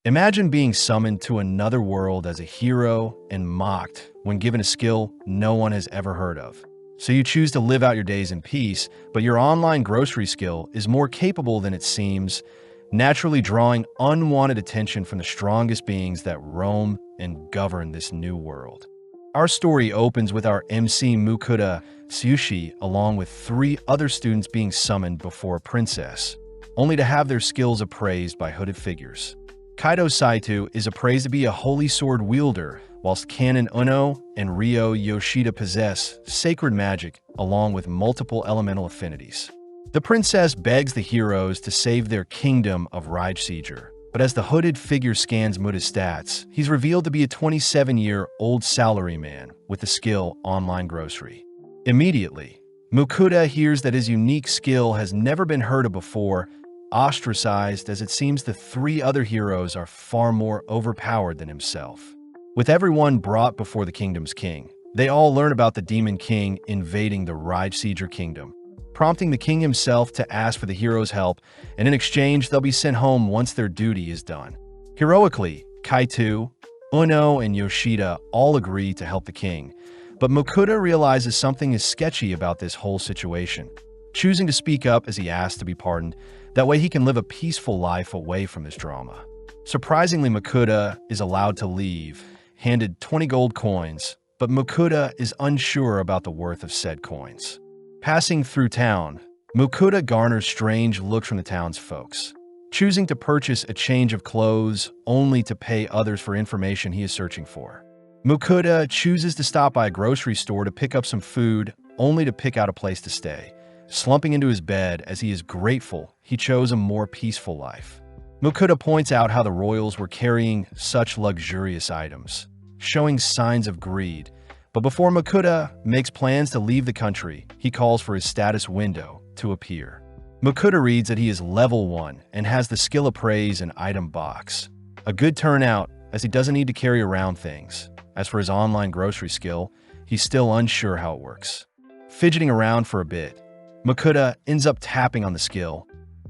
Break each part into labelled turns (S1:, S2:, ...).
S1: Imagine being summoned to another world as a hero and mocked when given a skill no one has ever heard of. So you choose to live out your days in peace, but your online grocery skill is more capable than it seems, naturally drawing unwanted attention from the strongest beings that roam and govern this new world. Our story opens with our MC Mukuda Tsushi along with 3 other students being summoned before a princess, only to have their skills appraised by hooded figures. Kaido Saito is appraised to be a holy sword wielder, whilst Kanon Uno and Ryo Yoshida possess sacred magic along with multiple elemental affinities. The princess begs the heroes to save their kingdom of VIDZ, but as the hooded figure scans Muta's stats, he's revealed to be a 27-year-old salaryman with the skill Online Grocery. Immediately, Mukuda hears that his unique skill has never been heard of before, ostracized as it seems the 3 other heroes are far more overpowered than himself. With everyone brought before the kingdom's king, they all learn about the Demon King invading the VIDZ kingdom, prompting the king himself to ask for the heroes' help, and in exchange they'll be sent home once their duty is done. Heroically, Kaito, Uno, and Yoshida all agree to help the king, but Mukuda realizes something is sketchy about this whole situation, choosing to speak up as he asks to be pardoned. That way he can live a peaceful life away from this drama. Surprisingly, Mukuda is allowed to leave, handed 20 gold coins, but Mukuda is unsure about the worth of said coins. Passing through town, Mukuda garners strange looks from the town's folks, choosing to purchase a change of clothes only to pay others for information he is searching for. Mukuda chooses to stop by a grocery store to pick up some food, only to pick out a place to stay, slumping into his bed as he is grateful he chose a more peaceful life. Mukuda points out how the royals were carrying such luxurious items, showing signs of greed, but before Mukuda makes plans to leave the country, he calls for his status window to appear. Mukuda reads that he is level 1 and has the skill appraise and item box. A good turnout, as he doesn't need to carry around things. As for his online grocery skill, he's still unsure how it works. Fidgeting around for a bit, Mukuda ends up tapping on the skill,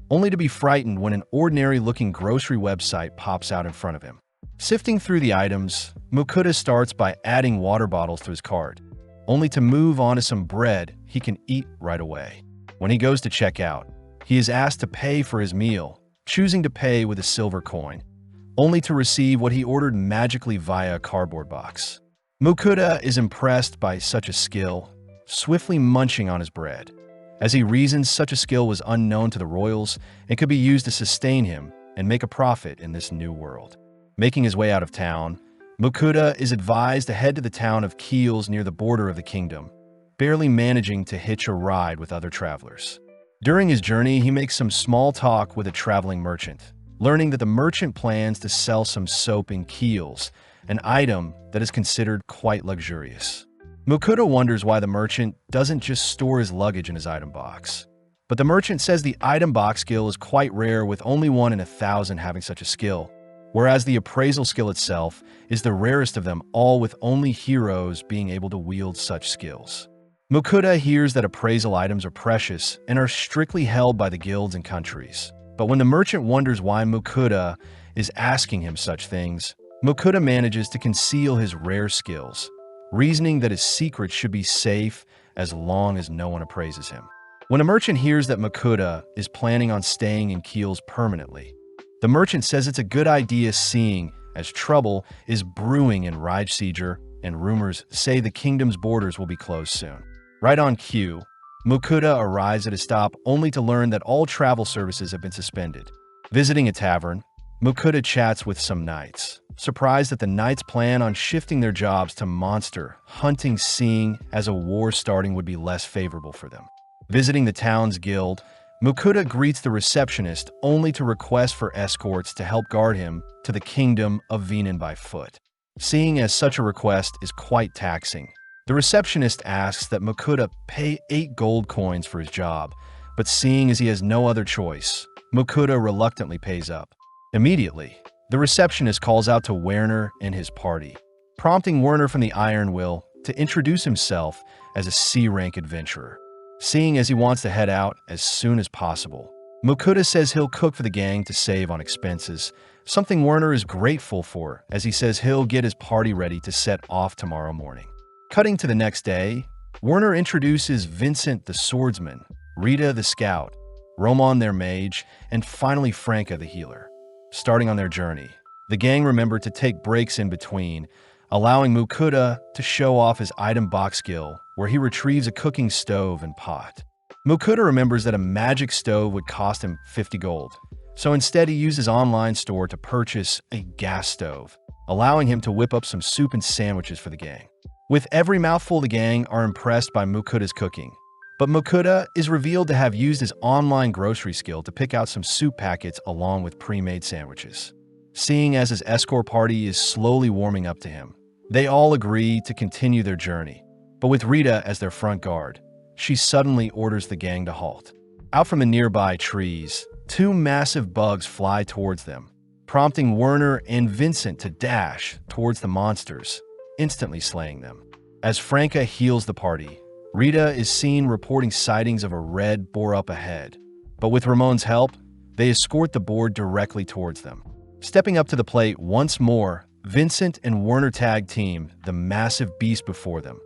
S1: only to be frightened when an ordinary-looking grocery website pops out in front of him. Sifting through the items, Mukuda starts by adding water bottles to his cart, only to move on to some bread he can eat right away. When he goes to check out, he is asked to pay for his meal, choosing to pay with a silver coin, only to receive what he ordered magically via a cardboard box. Mukuda is impressed by such a skill, swiftly munching on his bread, as he reasons such a skill was unknown to the royals and could be used to sustain him and make a profit in this new world. Making his way out of town, Mukuda is advised to head to the town of Keels near the border of the kingdom, barely managing to hitch a ride with other travelers. During his journey, he makes some small talk with a traveling merchant, learning that the merchant plans to sell some soap in Keels, an item that is considered quite luxurious. Mukuda wonders why the merchant doesn't just store his luggage in his item box. But the merchant says the item box skill is quite rare, with only 1 in 1,000 having such a skill, whereas the appraisal skill itself is the rarest of them all, with only heroes being able to wield such skills. Mukuda hears that appraisal items are precious and are strictly held by the guilds and countries. But when the merchant wonders why Mukuda is asking him such things, Mukuda manages to conceal his rare skills, reasoning that his secret should be safe as long as no one appraises him. When a merchant hears that Mukuda is planning on staying in Keels permanently, the merchant says it's a good idea, seeing as trouble is brewing in VIDZ and rumors say the kingdom's borders will be closed soon. Right on cue, Mukuda arrives at a stop only to learn that all travel services have been suspended. Visiting a tavern, Mukuda chats with some knights, surprised that the knights plan on shifting their jobs to monster hunting, seeing as a war starting would be less favorable for them. Visiting the town's guild, Mukuda greets the receptionist only to request for escorts to help guard him to the kingdom of Venan by foot. Seeing as such a request is quite taxing, the receptionist asks that Mukuda pay 8 gold coins for his job, but seeing as he has no other choice, Mukuda reluctantly pays up. Immediately, the receptionist calls out to Werner and his party, prompting Werner from the Iron Will to introduce himself as a C-rank adventurer. Seeing as he wants to head out as soon as possible, Mukuda says he'll cook for the gang to save on expenses, something Werner is grateful for, as he says he'll get his party ready to set off tomorrow morning. Cutting to the next day, Werner introduces Vincent the swordsman, Rita the scout, Roman their mage, and finally Franca the healer. Starting on their journey, the gang remembered to take breaks in between, allowing Mukuda to show off his item box skill, where he retrieves a cooking stove and pot. Mukuda remembers that a magic stove would cost him 50 gold, so instead he used his online store to purchase a gas stove, allowing him to whip up some soup and sandwiches for the gang. With every mouthful, the gang are impressed by Mukuda's cooking, but Mukuda is revealed to have used his online grocery skill to pick out some soup packets along with pre-made sandwiches. Seeing as his escort party is slowly warming up to him, they all agree to continue their journey, but with Rita as their front guard, she suddenly orders the gang to halt. Out from the nearby trees, two massive bugs fly towards them, prompting Werner and Vincent to dash towards the monsters, instantly slaying them. As Franca heals the party, Rita is seen reporting sightings of a red boar up ahead, but with Ramon's help, they escort the boar directly towards them. Stepping up to the plate once more, Vincent and Werner tag team the massive beast before them,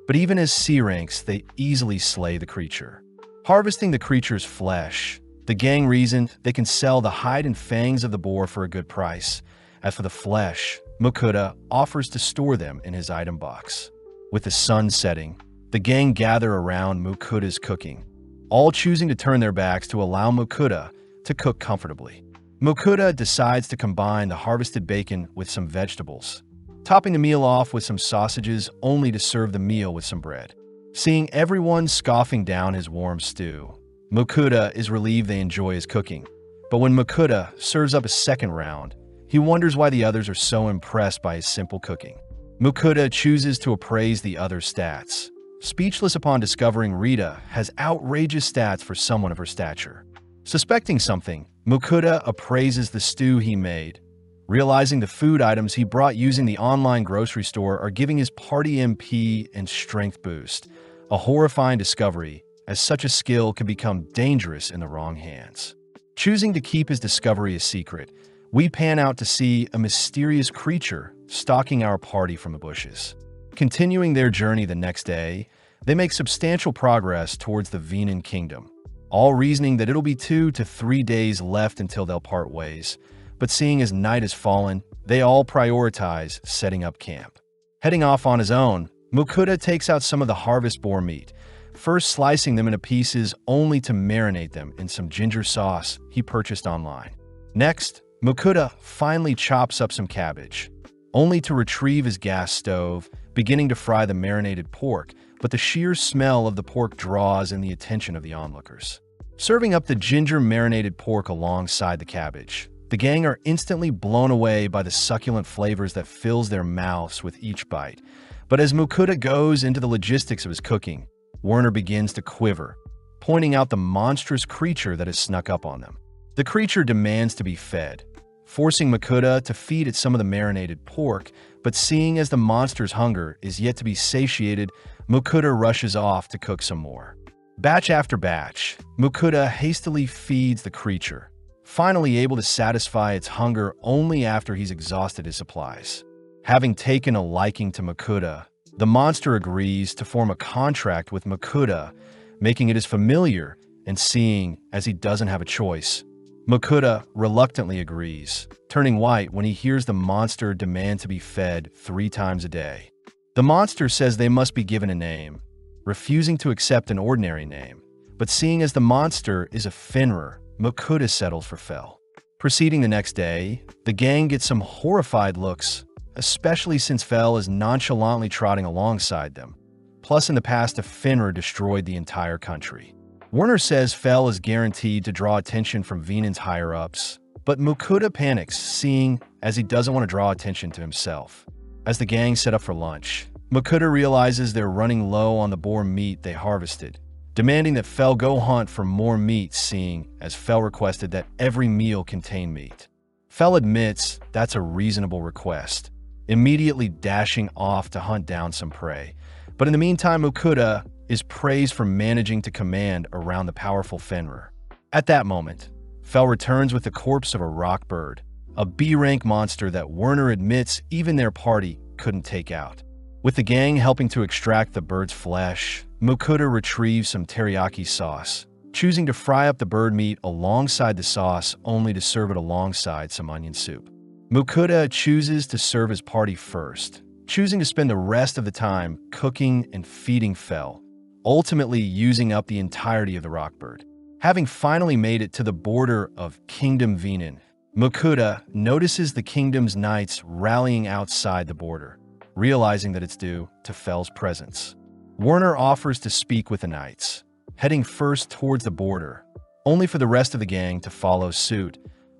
S1: but even as C ranks, they easily slay the creature. Harvesting the creature's flesh, the gang reasoned they can sell the hide and fangs of the boar for a good price. As for the flesh, Mukuda offers to store them in his item box. With the sun setting, the gang gather around Mukuda's cooking, all choosing to turn their backs to allow Mukuda to cook comfortably. Mukuda decides to combine the harvested bacon with some vegetables, topping the meal off with some sausages only to serve the meal with some bread. Seeing everyone scoffing down his warm stew, Mukuda is relieved they enjoy his cooking. But when Mukuda serves up a second round, he wonders why the others are so impressed by his simple cooking. Mukuda chooses to appraise the other's stats, speechless upon discovering Rita has outrageous stats for someone of her stature. Suspecting something, Mukuda appraises the stew he made, realizing the food items he brought using the online grocery store are giving his party MP and strength boost, a horrifying discovery, as such a skill can become dangerous in the wrong hands. Choosing to keep his discovery a secret, we pan out to see a mysterious creature stalking our party from the bushes. Continuing their journey the next day, they make substantial progress towards the Venan Kingdom, all reasoning that it'll be 2 to 3 days left until they'll part ways. But seeing as night has fallen, they all prioritize setting up camp. Heading off on his own, Mukuda takes out some of the harvest boar meat, first slicing them into pieces only to marinate them in some ginger sauce he purchased online. Next, Mukuda finally chops up some cabbage, only to retrieve his gas stove, beginning to fry the marinated pork, but the sheer smell of the pork draws in the attention of the onlookers. Serving up the ginger-marinated pork alongside the cabbage, the gang are instantly blown away by the succulent flavors that fills their mouths with each bite. But as Mukuda goes into the logistics of his cooking, Werner begins to quiver, pointing out the monstrous creature that has snuck up on them. The creature demands to be fed, forcing Mukuda to feed it some of the marinated pork, but seeing as the monster's hunger is yet to be satiated, Mukuda rushes off to cook some more. Batch after batch, Mukuda hastily feeds the creature, finally able to satisfy its hunger only after he's exhausted his supplies. Having taken a liking to Mukuda, the monster agrees to form a contract with Mukuda, making it his familiar, and seeing as he doesn't have a choice, Mukuda reluctantly agrees, turning white when he hears the monster demand to be fed 3 times a day. The monster says they must be given a name, refusing to accept an ordinary name, but seeing as the monster is a Finrer, Mukuda settles for Fel. Proceeding the next day, the gang gets some horrified looks, especially since Fel is nonchalantly trotting alongside them. Plus, in the past, a Finrer destroyed the entire country. Werner says Fel is guaranteed to draw attention from Venan's higher-ups, but Mukuda panics, seeing as he doesn't want to draw attention to himself. As the gang set up for lunch, Mukuda realizes they're running low on the boar meat they harvested, demanding that Fel go hunt for more meat, seeing as Fel requested that every meal contain meat. Fel admits that's a reasonable request, immediately dashing off to hunt down some prey. But in the meantime, Mukuda is praised for managing to command around the powerful Fenrir. At that moment, Fel returns with the corpse of a rock bird, a B-rank monster that Werner admits even their party couldn't take out. With the gang helping to extract the bird's flesh, Mukuda retrieves some teriyaki sauce, choosing to fry up the bird meat alongside the sauce only to serve it alongside some onion soup. Mukuda chooses to serve his party first, choosing to spend the rest of the time cooking and feeding Fel, ultimately using up the entirety of the rock bird. Having finally made it to the border of Kingdom Venin, Mukuda notices the kingdom's knights rallying outside the border, realizing that it's due to Fel's presence. Werner offers to speak with the knights, heading first towards the border, only for the rest of the gang to follow suit,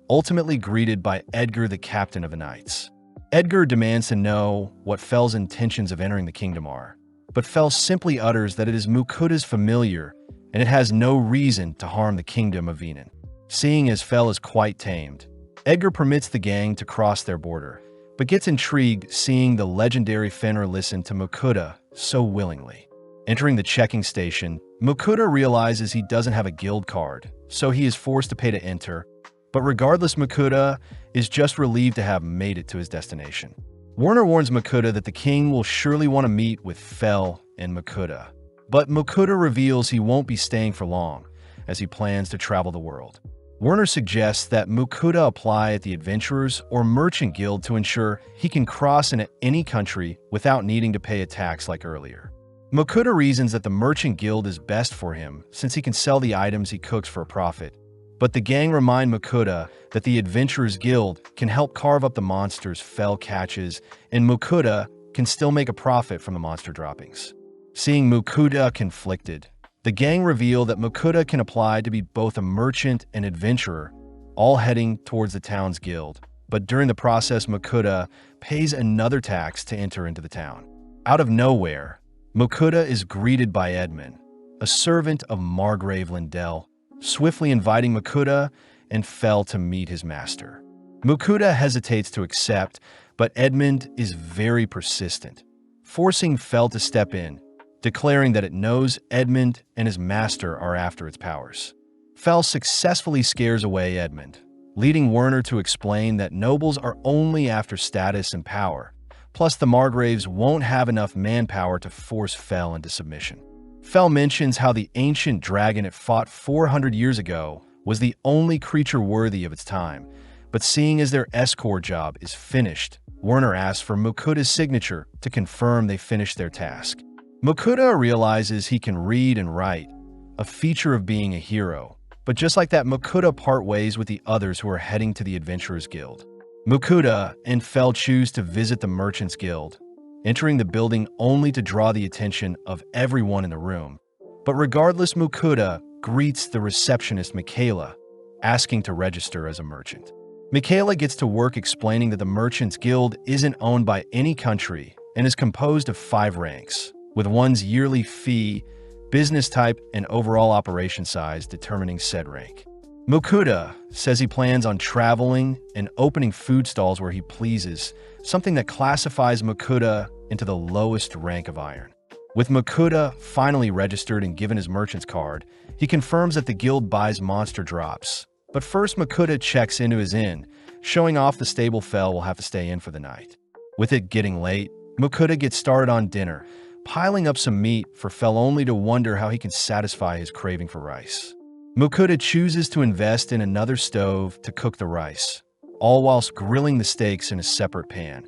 S1: ultimately greeted by Edgar, the captain of the knights. Edgar demands to know what Fel's intentions of entering the kingdom are, but Fel simply utters that it is Mukuda's familiar and it has no reason to harm the kingdom of Venin. Seeing as Fel is quite tamed, Edgar permits the gang to cross their border, but gets intrigued seeing the legendary Fenrir listen to Mukuda so willingly. Entering the checking station, Mukuda realizes he doesn't have a guild card, so he is forced to pay to enter, but regardless, Mukuda is just relieved to have made it to his destination. Werner warns Mukuda that the king will surely want to meet with Fel and Mukuda, but Mukuda reveals he won't be staying for long, as he plans to travel the world. Werner suggests that Mukuda apply at the Adventurers or Merchant Guild to ensure he can cross into any country without needing to pay a tax like earlier. Mukuda reasons that the Merchant Guild is best for him since he can sell the items he cooks for a profit, but the gang remind Mukuda that the Adventurers Guild can help carve up the monsters Fel catches, and Mukuda can still make a profit from the monster droppings. Seeing Mukuda conflicted, the gang reveal that Mukuda can apply to be both a merchant and adventurer, all heading towards the town's guild, but during the process Mukuda pays another tax to enter into the town. Out of nowhere, Mukuda is greeted by Edmund, a servant of Margrave Lindell, swiftly inviting Mukuda and Fel to meet his master. Mukuda hesitates to accept, but Edmund is very persistent, forcing Fel to step in, declaring that it knows Edmund and his master are after its powers. Fel successfully scares away Edmund, leading Werner to explain that nobles are only after status and power, plus the Margraves won't have enough manpower to force Fel into submission. Fel mentions how the ancient dragon it fought 400 years ago was the only creature worthy of its time, but seeing as their escort job is finished, Werner asks for Mukuda's signature to confirm they finished their task. Mukuda realizes he can read and write, a feature of being a hero, but just like that, Mukuda part ways with the others who are heading to the Adventurers Guild. Mukuda and Fel choose to visit the Merchants Guild, entering the building only to draw the attention of everyone in the room. But regardless, Mukuda greets the receptionist Michaela, asking to register as a merchant. Michaela gets to work explaining that the Merchants Guild isn't owned by any country and is composed of 5 ranks, with one's yearly fee, business type, and overall operation size determining said rank. Mukuda says he plans on traveling and opening food stalls where he pleases, something that classifies Mukuda into the lowest rank of iron. With Mukuda finally registered and given his merchant's card, he confirms that the guild buys monster drops. But first, Mukuda checks into his inn, showing off the stable Fel will have to stay in for the night. With it getting late, Mukuda gets started on dinner, piling up some meat for Fel only to wonder how he can satisfy his craving for rice. Mukuda chooses to invest in another stove to cook the rice, all whilst grilling the steaks in a separate pan,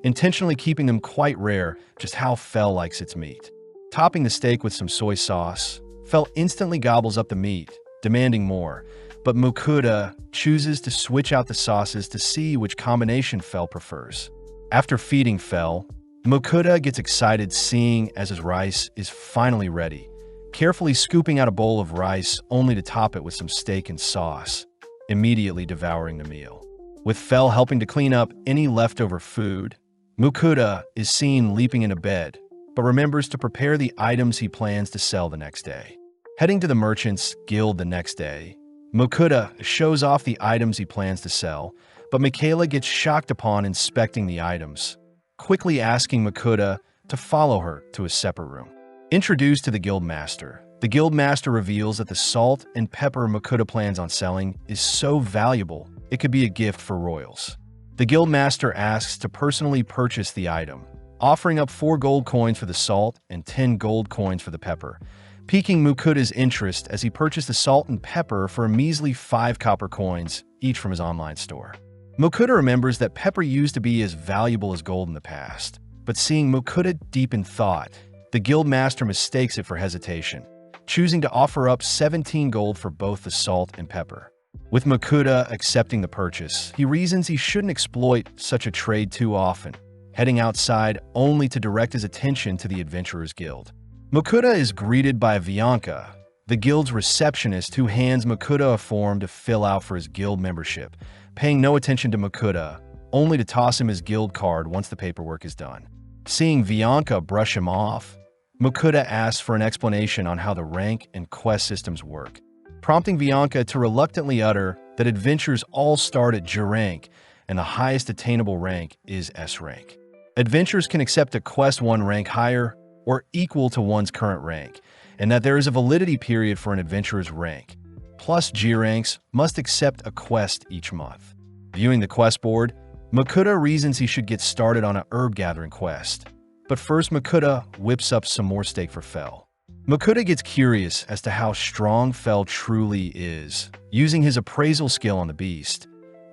S1: intentionally keeping them quite rare, just how Fel likes its meat. Topping the steak with some soy sauce, Fel instantly gobbles up the meat, demanding more, but Mukuda chooses to switch out the sauces to see which combination Fel prefers. After feeding Fel, Mukuda gets excited seeing as his rice is finally ready, carefully scooping out a bowl of rice only to top it with some steak and sauce, immediately devouring the meal. With Fel helping to clean up any leftover food, Mukuda is seen leaping into bed, but remembers to prepare the items he plans to sell the next day. Heading to the Merchants Guild the next day, Mukuda shows off the items he plans to sell, but Michaela gets shocked upon inspecting the items, quickly asking Mukuda to follow her to a separate room. Introduced to the Guildmaster, the Guildmaster reveals that the salt and pepper Mukuda plans on selling is so valuable it could be a gift for royals. The guildmaster asks to personally purchase the item, offering up 4 gold coins for the salt and 10 gold coins for the pepper, piquing Mukuda's interest as he purchased the salt and pepper for a measly 5 copper coins, each from his online store. Mukuda remembers that pepper used to be as valuable as gold in the past, but seeing Mukuda deep in thought, the guildmaster mistakes it for hesitation, choosing to offer up 17 gold for both the salt and pepper. With Mukuda accepting the purchase, he reasons he shouldn't exploit such a trade too often, heading outside only to direct his attention to the Adventurers Guild. Mukuda is greeted by Bianca, the guild's receptionist, who hands Mukuda a form to fill out for his guild membership, paying no attention to Mukuda, only to toss him his guild card once the paperwork is done. Seeing Bianca brush him off, Mukuda asks for an explanation on how the rank and quest systems work, prompting Bianca to reluctantly utter that adventures all start at J rank and the highest attainable rank is S rank. Adventurers can accept a quest 1 rank higher or equal to one's current rank, and that there is a validity period for an adventurer's rank. Plus, G ranks must accept a quest each month. Viewing the quest board, Mukuda reasons he should get started on a herb gathering quest. But first, Mukuda whips up some more steak for Fel. Mukuda gets curious as to how strong Fel truly is, using his appraisal skill on the beast,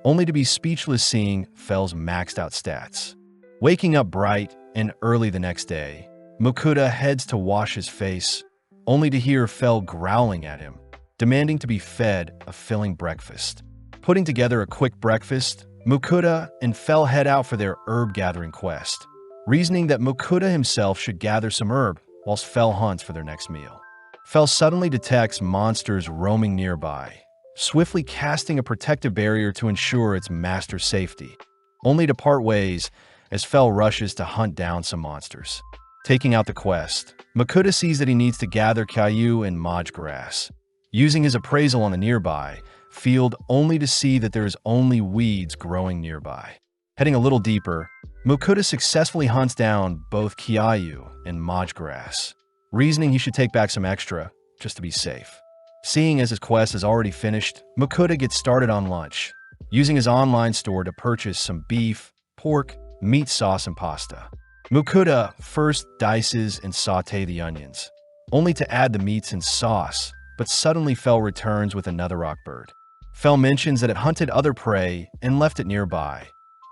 S1: only to be speechless seeing Fel's maxed out stats. Waking up bright and early the next day, Mukuda heads to wash his face, only to hear Fel growling at him, demanding to be fed a filling breakfast. Putting together a quick breakfast, Mukuda and Fel head out for their herb gathering quest, reasoning that Mukuda himself should gather some herb whilst Fel hunts for their next meal. Fel suddenly detects monsters roaming nearby, swiftly casting a protective barrier to ensure its master's safety, only to part ways as Fel rushes to hunt down some monsters. Taking out the quest, Mukuda sees that he needs to gather Caillou and Maj grass, using his appraisal on the nearby field only to see that there is only weeds growing nearby. Heading a little deeper, Mukuda successfully hunts down both Caillou and Maj grass, reasoning he should take back some extra just to be safe. Seeing as his quest is already finished, Mukuda gets started on lunch, using his online store to purchase some beef, pork, meat sauce, and pasta. Mukuda first dices and sauté the onions, only to add the meats and sauce, but suddenly Fel returns with another rock bird. Fel mentions that it hunted other prey and left it nearby,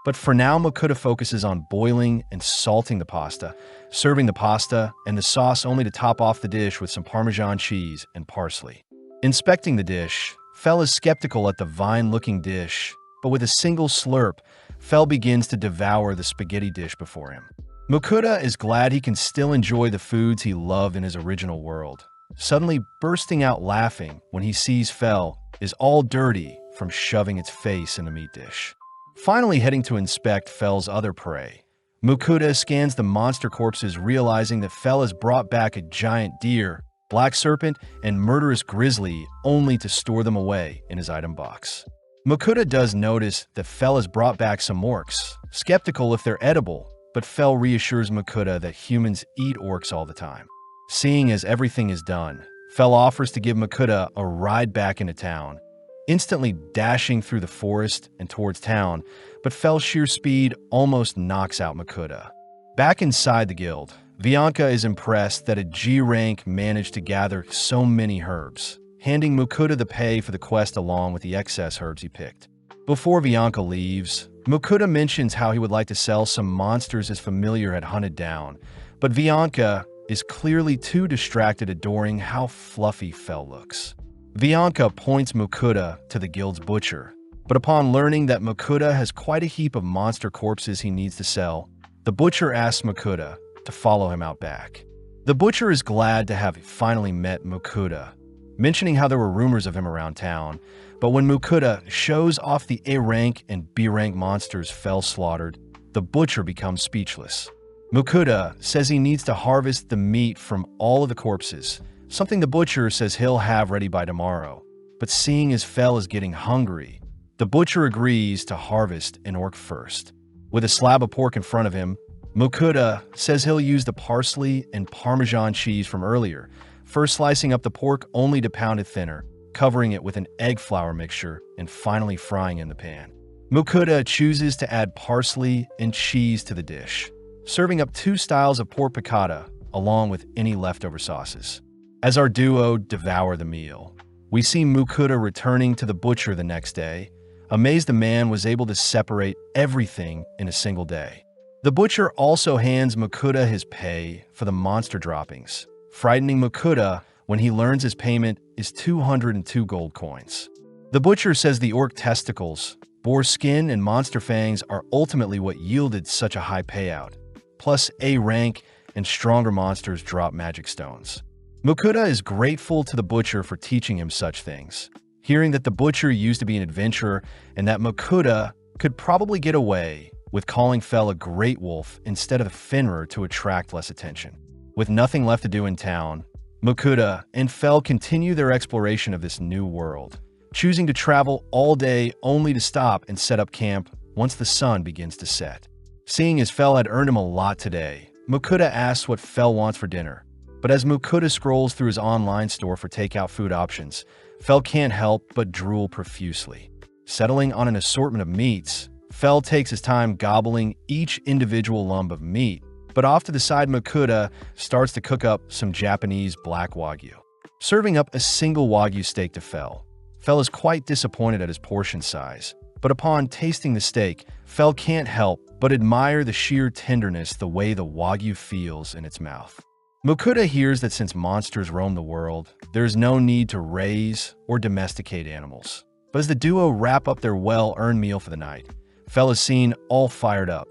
S1: but for now Mukuda focuses on boiling and salting the pasta, serving the pasta and the sauce only to top off the dish with some Parmesan cheese and parsley. Inspecting the dish, Fel is skeptical at the vine-looking dish, but with a single slurp, Fel begins to devour the spaghetti dish before him. Mukuda is glad he can still enjoy the foods he loved in his original world, suddenly bursting out laughing when he sees Fel is all dirty from shoving its face in the meat dish. Finally heading to inspect Fel's other prey, Mukuda scans the monster corpses, realizing that Fel has brought back a giant deer, black serpent, and murderous grizzly only to store them away in his item box. Mukuda does notice that Fel has brought back some orcs, skeptical if they're edible, but Fel reassures Mukuda that humans eat orcs all the time. Seeing as everything is done, Fel offers to give Mukuda a ride back into town, instantly dashing through the forest and towards town, but Fel's sheer speed almost knocks out Mukuda. Back inside the guild, Bianca is impressed that a G rank managed to gather so many herbs, handing Mukuda the pay for the quest along with the excess herbs he picked. Before Bianca leaves, Mukuda mentions how he would like to sell some monsters his familiar had hunted down, but Bianca is clearly too distracted adoring how fluffy Fel looks. Bianca points Mukuda to the guild's butcher, but upon learning that Mukuda has quite a heap of monster corpses he needs to sell, the butcher asks Mukuda to follow him out back. The butcher is glad to have finally met Mukuda, mentioning how there were rumors of him around town, but when Mukuda shows off the A rank and B rank monsters Fel slaughtered, the butcher becomes speechless. Mukuda says he needs to harvest the meat from all of the corpses, something the butcher says he'll have ready by tomorrow. But seeing as Fel is getting hungry, the butcher agrees to harvest an orc first. With a slab of pork in front of him, Mukuda says he'll use the parsley and Parmesan cheese from earlier, first slicing up the pork only to pound it thinner, covering it with an egg flour mixture and finally frying in the pan. Mukuda chooses to add parsley and cheese to the dish, serving up 2 styles of pork piccata along with any leftover sauces. As our duo devour the meal, we see Mukuda returning to the butcher the next day, amazed the man was able to separate everything in a single day. The butcher also hands Mukuda his pay for the monster droppings, frightening Mukuda when he learns his payment is 202 gold coins. The butcher says the orc testicles, boar skin, and monster fangs are ultimately what yielded such a high payout. Plus, A rank and stronger monsters drop magic stones. Mukuda is grateful to the butcher for teaching him such things, hearing that the butcher used to be an adventurer and that Mukuda could probably get away with calling Fel a great wolf instead of a Fenrir to attract less attention. With nothing left to do in town, Mukuda and Fel continue their exploration of this new world, choosing to travel all day only to stop and set up camp once the sun begins to set. Seeing as Fel had earned him a lot today, Mukuda asks what Fel wants for dinner. But as Mukuda scrolls through his online store for takeout food options, Fel can't help but drool profusely. Settling on an assortment of meats, Fel takes his time gobbling each individual lump of meat, but off to the side Mukuda starts to cook up some Japanese black wagyu. Serving up a single wagyu steak to Fel. Fel is quite disappointed at his portion size, but upon tasting the steak, Fel can't help but admire the sheer tenderness the way the wagyu feels in its mouth. Mukuda hears that since monsters roam the world, there is no need to raise or domesticate animals. But as the duo wrap up their well-earned meal for the night, Fel is seen all fired up,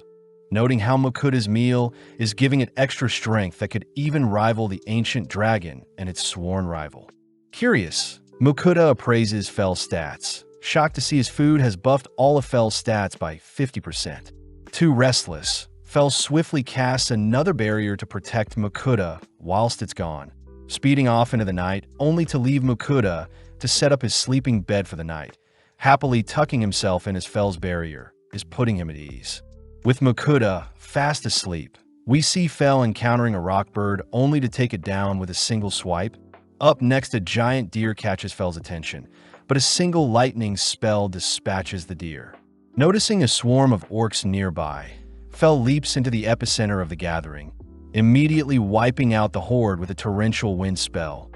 S1: noting how Mukuda's meal is giving it extra strength that could even rival the ancient dragon and its sworn rival. Curious, Mukuda appraises Fel's stats, shocked to see his food has buffed all of Fel's stats by 50%. Too restless, Fel swiftly casts another barrier to protect Mukuda whilst it's gone, speeding off into the night only to leave Mukuda to set up his sleeping bed for the night. Happily tucking himself in as Fel's barrier is putting him at ease. With Mukuda fast asleep, we see Fel encountering a rock bird only to take it down with a single swipe. Up next, a giant deer catches Fel's attention, but a single lightning spell dispatches the deer. Noticing a swarm of orcs nearby, Fel leaps into the epicenter of the gathering, immediately wiping out the horde with a torrential wind spell,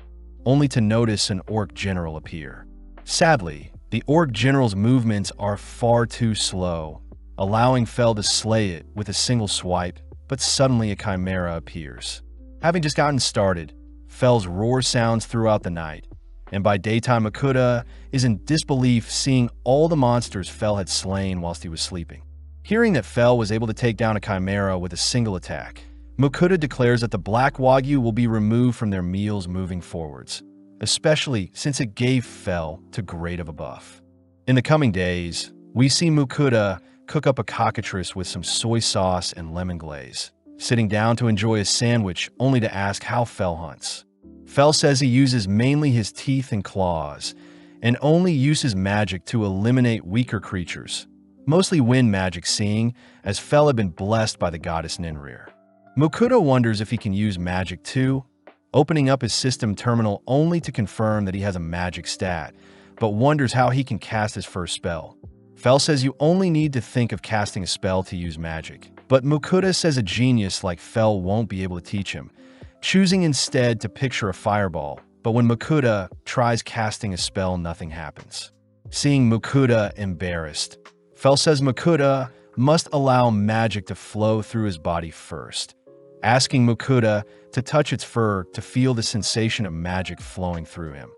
S1: only to notice an orc general appear. Sadly, the orc general's movements are far too slow, allowing Fel to slay it with a single swipe, but suddenly a chimera appears. Having just gotten started, Fel's roar sounds throughout the night, and by daytime Mukuda is in disbelief seeing all the monsters Fel had slain whilst he was sleeping. Hearing that Fel was able to take down a chimera with a single attack, Mukuda declares that the black wagyu will be removed from their meals moving forwards, especially since it gave Fel too great of a buff. In the coming days, we see Mukuda cook up a cockatrice with some soy sauce and lemon glaze, sitting down to enjoy a sandwich only to ask how Fel hunts. Fel says he uses mainly his teeth and claws, and only uses magic to eliminate weaker creatures, mostly wind magic, seeing as Fel had been blessed by the goddess Ninrir. Mukuda wonders if he can use magic too, opening up his system terminal only to confirm that he has a magic stat, but wonders how he can cast his first spell. Fel says you only need to think of casting a spell to use magic, but Mukuda says a genius like Fel won't be able to teach him, choosing instead to picture a fireball, but when Mukuda tries casting a spell, nothing happens. Seeing Mukuda embarrassed, Fel says Mukuda must allow magic to flow through his body first, asking Mukuda to touch its fur to feel the sensation of magic flowing through him,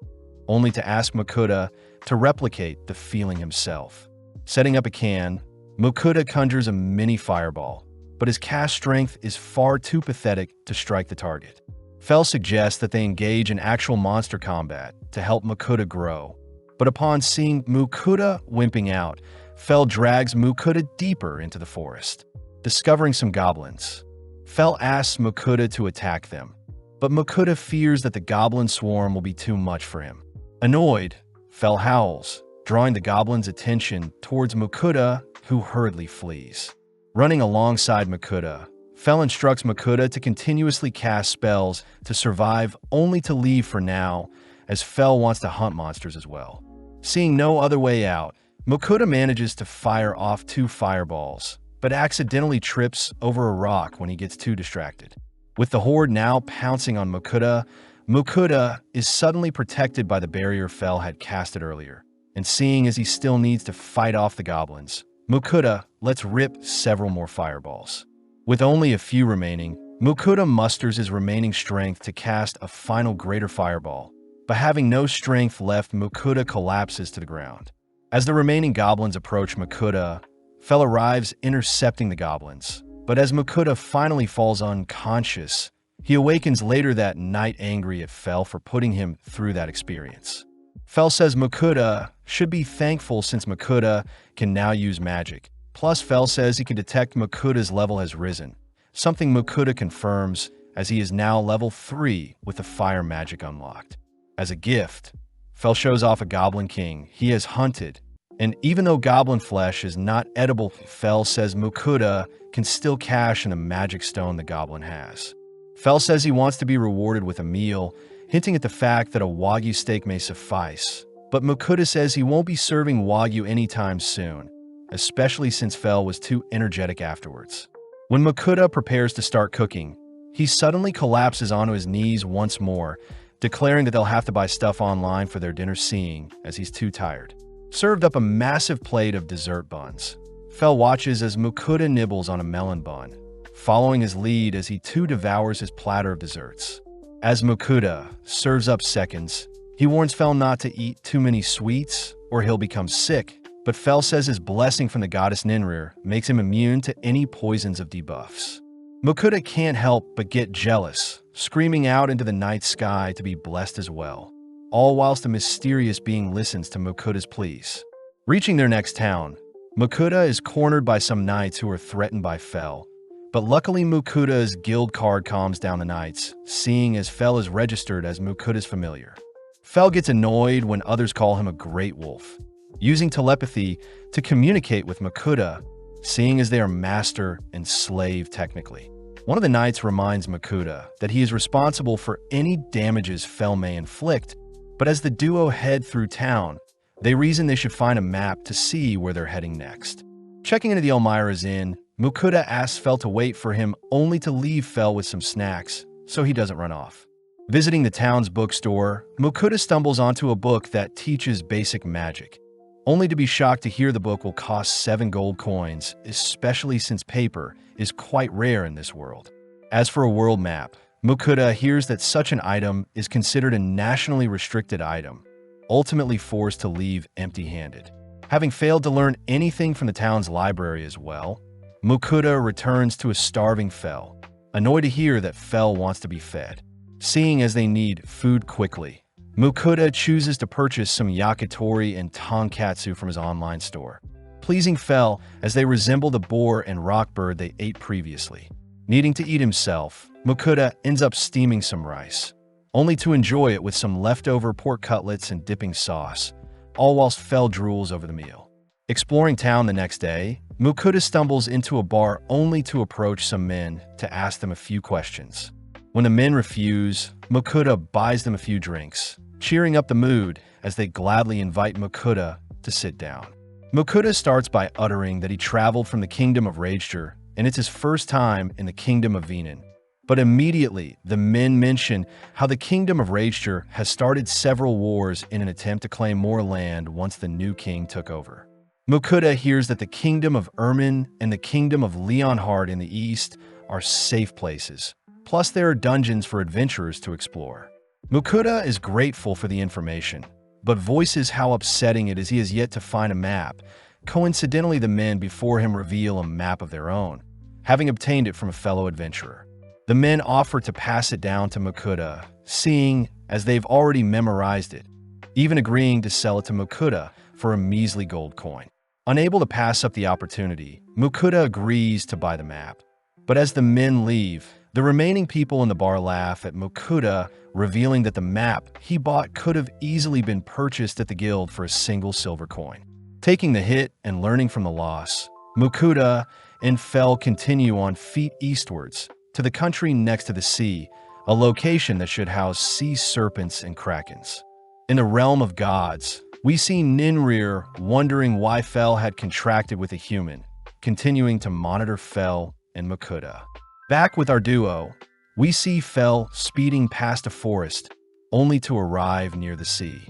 S1: only to ask Mukuda to replicate the feeling himself. Setting up a can, Mukuda conjures a mini fireball, but his cast strength is far too pathetic to strike the target. Fel suggests that they engage in actual monster combat to help Mukuda grow, but upon seeing Mukuda wimping out, Fel drags Mukuda deeper into the forest. Discovering some goblins, Fel asks Mukuda to attack them, but Mukuda fears that the goblin swarm will be too much for him. Annoyed, Fel howls, drawing the goblins' attention towards Mukuda, who hurriedly flees. Running alongside Mukuda, Fel instructs Mukuda to continuously cast spells to survive only to leave for now, as Fell wants to hunt monsters as well. Seeing no other way out, Mokuda manages to fire off 2 fireballs, but accidentally trips over a rock when he gets too distracted. With the horde now pouncing on Mokuda, Mokuda is suddenly protected by the barrier Fell had casted earlier, and seeing as he still needs to fight off the goblins, Mokuda lets rip several more fireballs. With only a few remaining, Mokuda musters his remaining strength to cast a final greater fireball, but having no strength left, Mokuda collapses to the ground. As the remaining goblins approach Mokuda, Fell arrives intercepting the goblins, but as Mokuda finally falls unconscious, he awakens later that night angry at Fell for putting him through that experience. Fell says Mokuda should be thankful since Mokuda can now use magic. Plus, Fell says he can detect Mokuda's level has risen, something Mokuda confirms as he is now level 3 with the fire magic unlocked. As a gift, Fell shows off a Goblin King he has hunted, and even though goblin flesh is not edible, Fell says Mokuda can still cash in the magic stone the goblin has. Fell says he wants to be rewarded with a meal, hinting at the fact that a Wagyu steak may suffice, but Mokuda says he won't be serving Wagyu anytime soon, especially since Fell was too energetic afterwards. When Mokuda prepares to start cooking, he suddenly collapses onto his knees once more, declaring that they'll have to buy stuff online for their dinner, seeing as he's too tired. Served up a massive plate of dessert buns. Fell watches as Mokuda nibbles on a melon bun, following his lead as he too devours his platter of desserts. As Mokuda serves up seconds, he warns Fell not to eat too many sweets or he'll become sick, but Fell says his blessing from the goddess Ninrir makes him immune to any poisons of debuffs. Mokuda can't help but get jealous, screaming out into the night sky to be blessed as well, all whilst a mysterious being listens to Mokuda's pleas. Reaching their next town, Mokuda is cornered by some knights who are threatened by Fell, but luckily Mokuda's guild card calms down the knights, seeing as Fell is registered as Mokuda's familiar. Fell gets annoyed when others call him a great wolf, using telepathy to communicate with Mokuda, seeing as they are master and slave technically. One of the knights reminds Mokuda that he is responsible for any damages Fell may inflict, but as the duo head through town, they reason they should find a map to see where they're heading next. Checking into the Elmira's Inn, Mokuda asks Fell to wait for him only to leave Fell with some snacks so he doesn't run off. Visiting the town's bookstore, Mokuda stumbles onto a book that teaches basic magic, only to be shocked to hear the book will cost 7 gold coins, especially since paper is quite rare in this world. As for a world map, Mokuda hears that such an item is considered a nationally restricted item, ultimately forced to leave empty-handed. Having failed to learn anything from the town's library as well, Mokuda returns to a starving Fell, annoyed to hear that Fell wants to be fed. Seeing as they need food quickly, Mokuda chooses to purchase some yakitori and tonkatsu from his online store, pleasing Fell as they resemble the boar and rock bird they ate previously. Needing to eat himself, Mokuda ends up steaming some rice, only to enjoy it with some leftover pork cutlets and dipping sauce, all whilst Fell drools over the meal. Exploring town the next day, Mokuda stumbles into a bar only to approach some men to ask them a few questions. When the men refuse, Mokuda buys them a few drinks, cheering up the mood as they gladly invite Mokuda to sit down. Mokuda starts by uttering that he traveled from the kingdom of Rager and it's his first time in the kingdom of Venin. But immediately, the men mention how the kingdom of Rager has started several wars in an attempt to claim more land once the new king took over. Mokuda hears that the kingdom of Ermin and the kingdom of Leonhard in the east are safe places. Plus, there are dungeons for adventurers to explore. Mokuda is grateful for the information, but voices how upsetting it is he has yet to find a map. Coincidentally, the men before him reveal a map of their own, having obtained it from a fellow adventurer. The men offer to pass it down to Mokuda, seeing as they've already memorized it, even agreeing to sell it to Mokuda for a measly gold coin. Unable to pass up the opportunity, Mokuda agrees to buy the map. But as the men leave, the remaining people in the bar laugh at Mokuda, revealing that the map he bought could have easily been purchased at the guild for a single silver coin. Taking the hit and learning from the loss, Mokuda and Fell continue on feet eastwards to the country next to the sea, a location that should house sea serpents and krakens. In the realm of gods, we see Ninrir wondering why Fel had contracted with a human, continuing to monitor Fel and Makuta. Back with our duo, we see Fel speeding past a forest, only to arrive near the sea.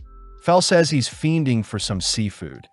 S1: Fel says he's fiending for some seafood,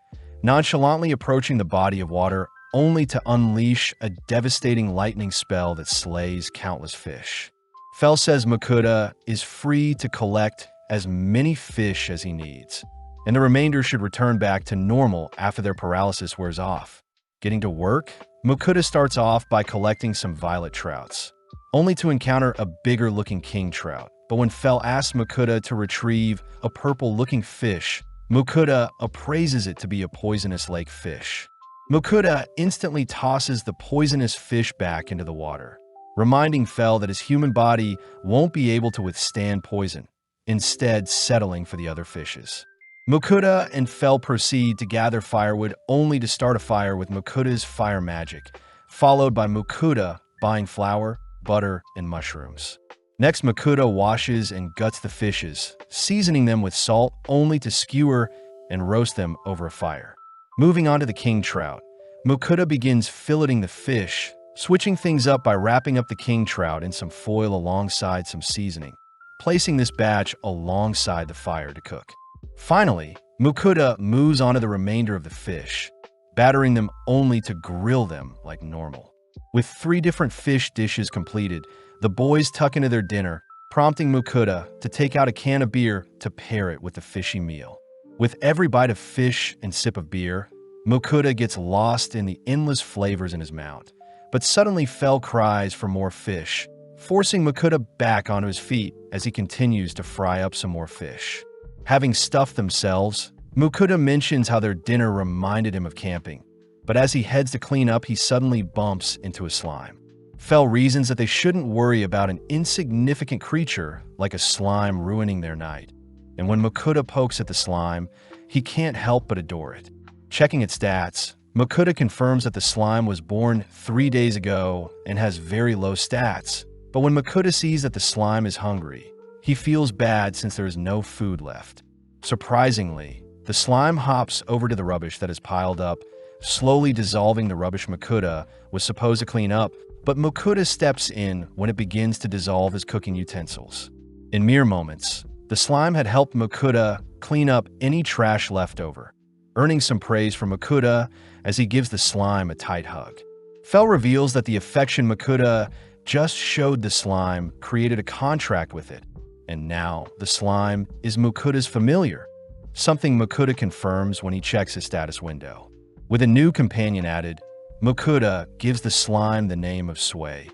S1: nonchalantly approaching the body of water only to unleash a devastating lightning spell that slays countless fish. Fel says Makuta is free to collect as many fish as he needs, and the remainder should return back to normal after their paralysis wears off. Getting to work, Makuta starts off by collecting some violet trouts, only to encounter a bigger-looking king trout. But when Fel asks Makuta to retrieve a purple-looking fish, Makuta appraises it to be a poisonous lake fish. Makuta instantly tosses the poisonous fish back into the water, reminding Fel that his human body won't be able to withstand poison, instead settling for the other fishes. Makuta and Fel proceed to gather firewood only to start a fire with Makuta's fire magic, followed by Makuta buying flour, butter, and mushrooms. Next, Makuta washes and guts the fishes, seasoning them with salt only to skewer and roast them over a fire. Moving on to the king trout, Makuta begins filleting the fish, switching things up by wrapping up the king trout in some foil alongside some seasoning, placing this batch alongside the fire to cook. Finally, Makuta moves on to the remainder of the fish, battering them only to grill them like normal. With 3 different fish dishes completed, the boys tuck into their dinner, prompting Makuta to take out a can of beer to pair it with the fishy meal. With every bite of fish and sip of beer, Makuta gets lost in the endless flavors in his mouth. But suddenly Fel cries for more fish, forcing Makuta back onto his feet as he continues to fry up some more fish. Having stuffed themselves, Makuta mentions how their dinner reminded him of camping, but as he heads to clean up, he suddenly bumps into a slime. Fel reasons that they shouldn't worry about an insignificant creature like a slime ruining their night. And when Makuta pokes at the slime, he can't help but adore it. Checking its stats, Makuta confirms that the slime was born 3 days ago and has very low stats. But when Makuta sees that the slime is hungry, he feels bad since there is no food left. Surprisingly, the slime hops over to the rubbish that is piled up, slowly dissolving the rubbish Makuta was supposed to clean up, but Makuta steps in when it begins to dissolve his cooking utensils. In mere moments, the slime had helped Makuta clean up any trash left over, earning some praise from Makuta as he gives the slime a tight hug. Fel reveals that the affection Makuta just showed the slime created a contract with it, and now the slime is Makuta's familiar, something Makuta confirms when he checks his status window. With a new companion added, Makuta gives the slime the name of Sway,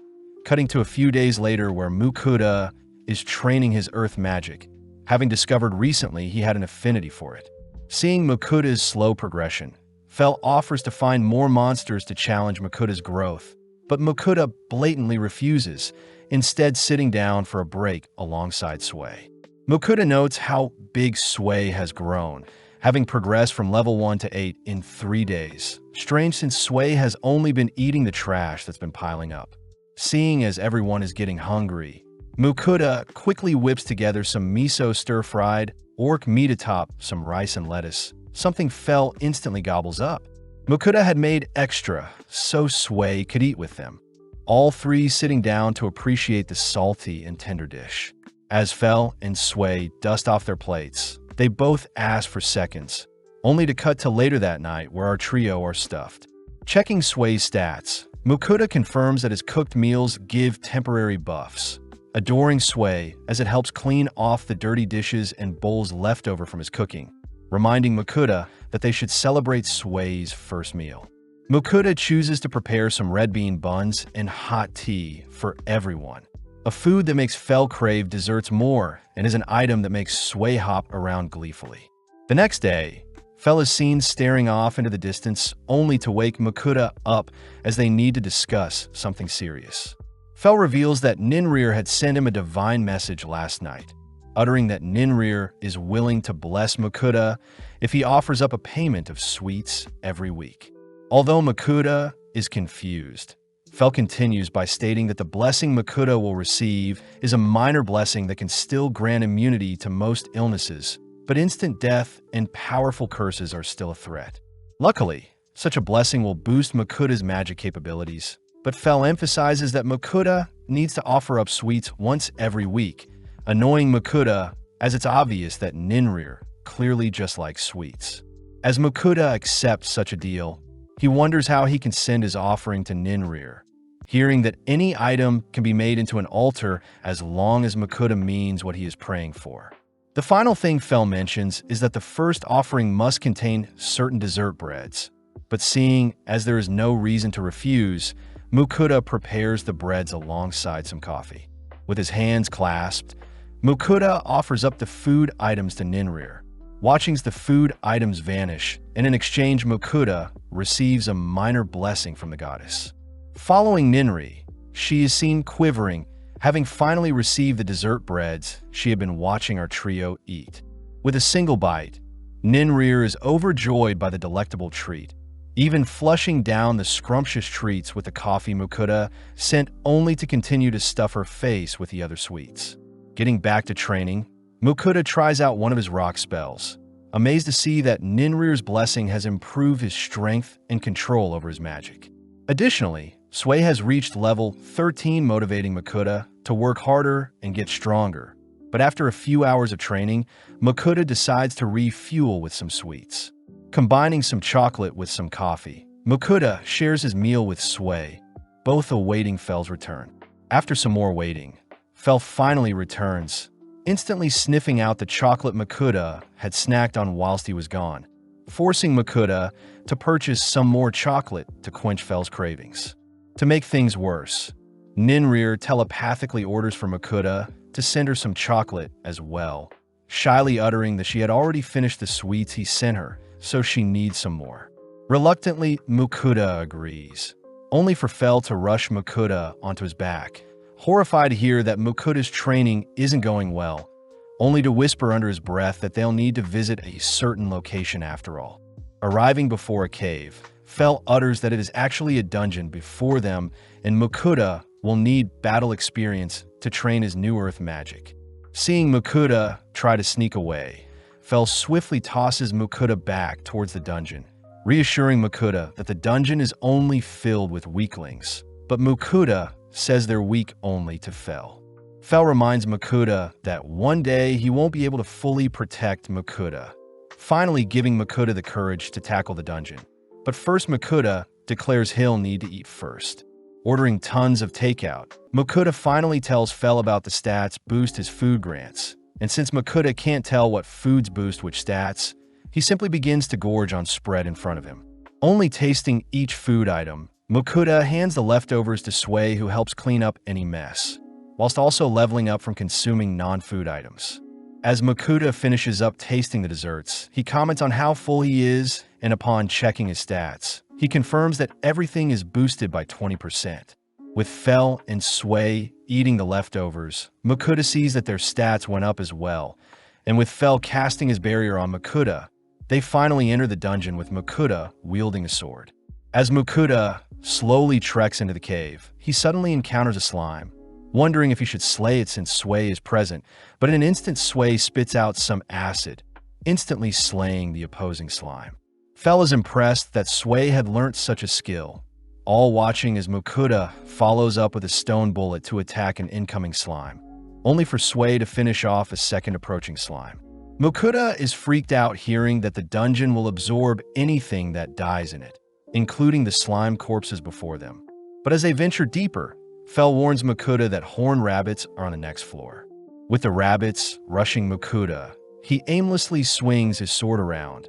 S1: cutting to a few days later where Makuta is training his earth magic, having discovered recently he had an affinity for it. Seeing Makuta's slow progression, Fel offers to find more monsters to challenge Makuta's growth, but Makuta blatantly refuses, instead sitting down for a break alongside Sway. Makuta notes how big Sway has grown, having progressed from level 1 to 8 in 3 days. Strange since Sway has only been eating the trash that's been piling up. Seeing as everyone is getting hungry, Makuta quickly whips together some miso stir-fried orc meat atop some rice and lettuce, something Fel instantly gobbles up. Makuta had made extra, so Sway could eat with them, all 3 sitting down to appreciate the salty and tender dish. As Fel and Sway dust off their plates, they both ask for seconds, only to cut to later that night where our trio are stuffed. Checking Sway's stats, Makuta confirms that his cooked meals give temporary buffs, adoring Sway as it helps clean off the dirty dishes and bowls left over from his cooking, reminding Makuta that they should celebrate Sway's first meal. Makuta chooses to prepare some red bean buns and hot tea for everyone, a food that makes Fel crave desserts more and is an item that makes Sway hop around gleefully. The next day, Fel is seen staring off into the distance only to wake Makuta up as they need to discuss something serious. Fel reveals that Ninrir had sent him a divine message last night, uttering that Ninrir is willing to bless Makuta if he offers up a payment of sweets every week. Although Makuta is confused, Fel continues by stating that the blessing Makuta will receive is a minor blessing that can still grant immunity to most illnesses, but instant death and powerful curses are still a threat. Luckily, such a blessing will boost Makuda's magic capabilities, but Fell emphasizes that Makuda needs to offer up sweets once every week, annoying Makuda as it's obvious that Ninrir clearly just likes sweets. As Makuda accepts such a deal, he wonders how he can send his offering to Ninrir, hearing that any item can be made into an altar as long as Makuda means what he is praying for. The final thing Fell mentions is that the first offering must contain certain dessert breads, but seeing as there is no reason to refuse, Makuda prepares the breads alongside some coffee. With his hands clasped, Makuda offers up the food items to Ninrir. Watching the food items vanish, and in exchange Makuda receives a minor blessing from the goddess. Following Ninri, she is seen quivering, having finally received the dessert breads she had been watching our trio eat. With a single bite, Ninrir is overjoyed by the delectable treat, even flushing down the scrumptious treats with the coffee Makuda sent only to continue to stuff her face with the other sweets. Getting back to training, Makuda tries out one of his rock spells, amazed to see that Ninrir's blessing has improved his strength and control over his magic. Additionally, Sway has reached level 13, motivating Makuda to work harder and get stronger. But after a few hours of training, Makuda decides to refuel with some sweets. Combining some chocolate with some coffee, Makuda shares his meal with Sway, both awaiting Fell's return. After some more waiting, Fell finally returns, instantly sniffing out the chocolate Makuda had snacked on whilst he was gone, forcing Makuda to purchase some more chocolate to quench Fell's cravings. To make things worse, Ninrir telepathically orders for Makuda to send her some chocolate as well, shyly uttering that she had already finished the sweets he sent her, so she needs some more. Reluctantly, Makuda agrees, only for Fell to rush Makuda onto his back, horrified to hear that Makuda's training isn't going well, only to whisper under his breath that they'll need to visit a certain location after all. Arriving before a cave, Fell utters that it is actually a dungeon before them and Makuda will need battle experience to train his New Earth magic. Seeing Makuda try to sneak away, Fell swiftly tosses Makuda back towards the dungeon, reassuring Makuda that the dungeon is only filled with weaklings, but Makuda says they're weak only to Fell. Fell reminds Makuda that one day he won't be able to fully protect Makuda, finally giving Makuda the courage to tackle the dungeon. But first Makuda declares he'll need to eat first. Ordering tons of takeout, Makuda finally tells Fell about the stats boost his food grants, and since Makuda can't tell what foods boost which stats, he simply begins to gorge on spread in front of him. Only tasting each food item, Makuda hands the leftovers to Sway, who helps clean up any mess, whilst also leveling up from consuming non-food items. As Makuda finishes up tasting the desserts, he comments on how full he is, and upon checking his stats, he confirms that everything is boosted by 20%. With Fell and Sway eating the leftovers, Makuda sees that their stats went up as well, and with Fell casting his barrier on Makuda, they finally enter the dungeon with Makuda wielding a sword. As Makuda slowly treks into the cave, he suddenly encounters a slime, wondering if he should slay it since Sway is present, but in an instant Sway spits out some acid, instantly slaying the opposing slime. Fell is impressed that Sway had learnt such a skill, all watching as Makuda follows up with a stone bullet to attack an incoming slime, only for Sway to finish off a second approaching slime. Makuda is freaked out hearing that the dungeon will absorb anything that dies in it, including the slime corpses before them. But as they venture deeper, Fell warns Makuda that horned rabbits are on the next floor. With the rabbits rushing Makuda, he aimlessly swings his sword around,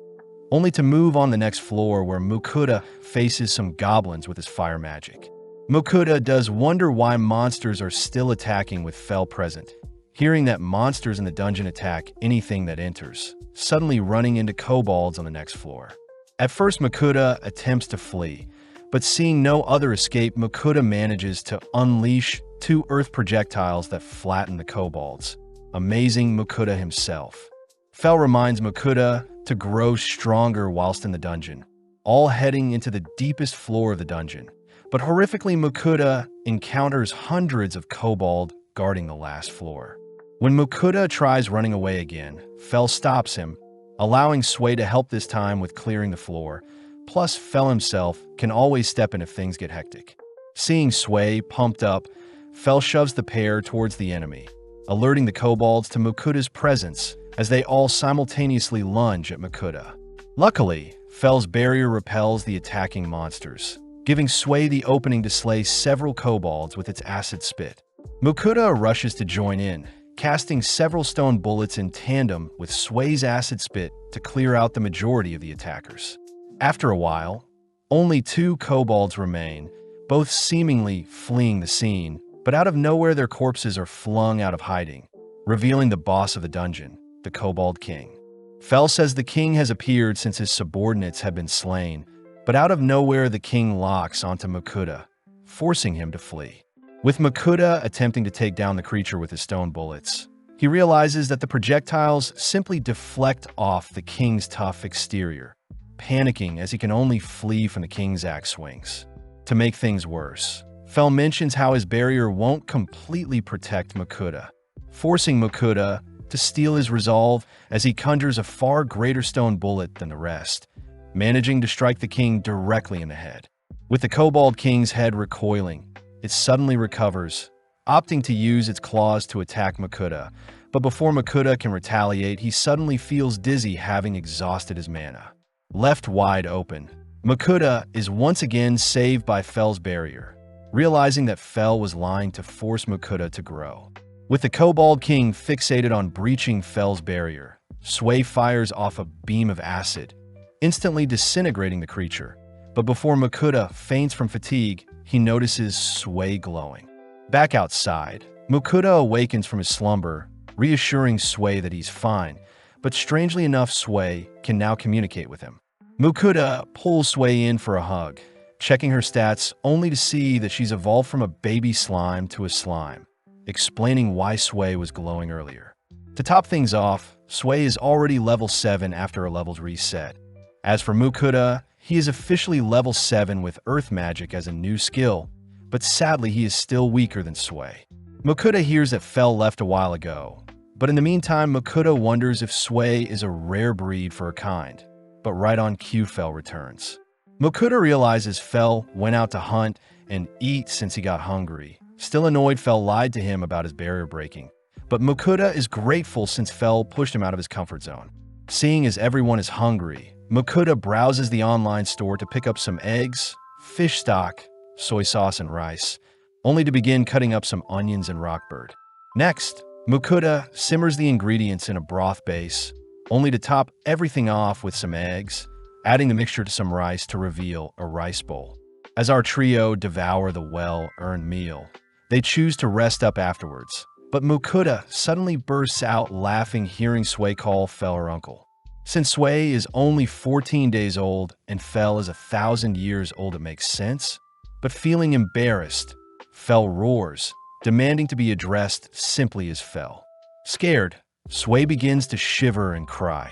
S1: only to move on the next floor where Makuda faces some goblins with his fire magic. Makuda does wonder why monsters are still attacking with Fell present, hearing that monsters in the dungeon attack anything that enters, suddenly running into kobolds on the next floor. At first, Makuda attempts to flee, but seeing no other escape, Makuda manages to unleash 2 earth projectiles that flatten the kobolds, amazing Makuda himself. Fell reminds Makuda to grow stronger whilst in the dungeon, all heading into the deepest floor of the dungeon. But horrifically, Makuda encounters hundreds of kobold guarding the last floor. When Mukuda tries running away again, Fel stops him, allowing Sway to help this time with clearing the floor. Plus, Fel himself can always step in if things get hectic. Seeing Sway pumped up, Fel shoves the pair towards the enemy, alerting the kobolds to Mukuda's presence as they all simultaneously lunge at Mukuda. Luckily, Fel's barrier repels the attacking monsters, giving Sway the opening to slay several kobolds with its acid spit. Mukuda rushes to join in, casting several stone bullets in tandem with Sway's acid spit to clear out the majority of the attackers. After a while, only 2 kobolds remain, both seemingly fleeing the scene, but out of nowhere their corpses are flung out of hiding, revealing the boss of the dungeon, the Kobold King. Fel says the king has appeared since his subordinates have been slain, but out of nowhere the king locks onto Mukuda, forcing him to flee. With Mukuda attempting to take down the creature with his stone bullets, he realizes that the projectiles simply deflect off the king's tough exterior, panicking as he can only flee from the king's axe swings. To make things worse, Fel mentions how his barrier won't completely protect Mukuda, forcing Mukuda to steal his resolve as he conjures a far greater stone bullet than the rest, managing to strike the king directly in the head. With the Kobold King's head recoiling, it suddenly recovers, opting to use its claws to attack Mukuda, but before Mukuda can retaliate, he suddenly feels dizzy, having exhausted his mana. Left wide open, Mukuda is once again saved by Fel's barrier, realizing that Fel was lying to force Mukuda to grow. With the Kobold King fixated on breaching Fel's barrier, Sway fires off a beam of acid, instantly disintegrating the creature. But before Mukuda faints from fatigue, he notices Sway glowing. Back outside, Mukuda awakens from his slumber, reassuring Sway that he's fine, but strangely enough, Sway can now communicate with him. Mukuda pulls Sway in for a hug, checking her stats only to see that she's evolved from a baby slime to a slime, explaining why Sway was glowing earlier. To top things off, Sway is already level 7 after her levels reset. As for Mukuda, he is officially level 7 with Earth Magic as a new skill, but sadly he is still weaker than Sway. Mukuda hears that Fel left a while ago, but in the meantime Mukuda wonders if Sway is a rare breed for her kind, but right on cue Fel returns. Mukuda realizes Fel went out to hunt and eat since he got hungry. Still annoyed, Fel lied to him about his barrier breaking, but Mukuda is grateful since Fel pushed him out of his comfort zone. Seeing as everyone is hungry, Mukuda browses the online store to pick up some eggs, fish stock, soy sauce, and rice, only to begin cutting up some onions and rockbird. Next, Mukuda simmers the ingredients in a broth base, only to top everything off with some eggs, adding the mixture to some rice to reveal a rice bowl. As our trio devour the well-earned meal, they choose to rest up afterwards, but Mukuda suddenly bursts out laughing hearing Sway call Fel her uncle. Since Sway is only 14 days old and Fel is 1,000 years old, it makes sense, but feeling embarrassed, Fel roars, demanding to be addressed simply as Fel. Scared, Sway begins to shiver and cry,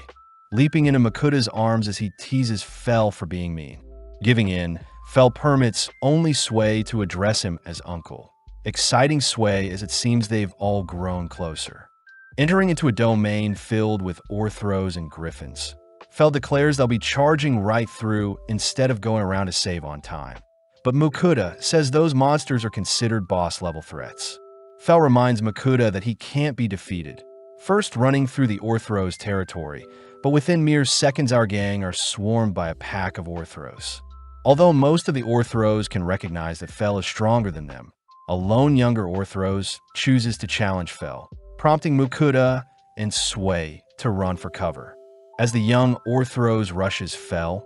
S1: leaping into Mukuda's arms as he teases Fel for being mean. Giving in, Fel permits only Sway to address him as uncle, exciting Sway as it seems they've all grown closer. Entering into a domain filled with orthros and griffins, Fel declares they'll be charging right through instead of going around to save on time. But Mukuda says those monsters are considered boss-level threats. Fel reminds Mukuda that he can't be defeated, first running through the orthros territory, but within mere seconds our gang are swarmed by a pack of orthros. Although most of the orthros can recognize that Fel is stronger than them, a lone younger orthros chooses to challenge Fel, prompting Mukuda and Sway to run for cover. As the young orthros rushes Fel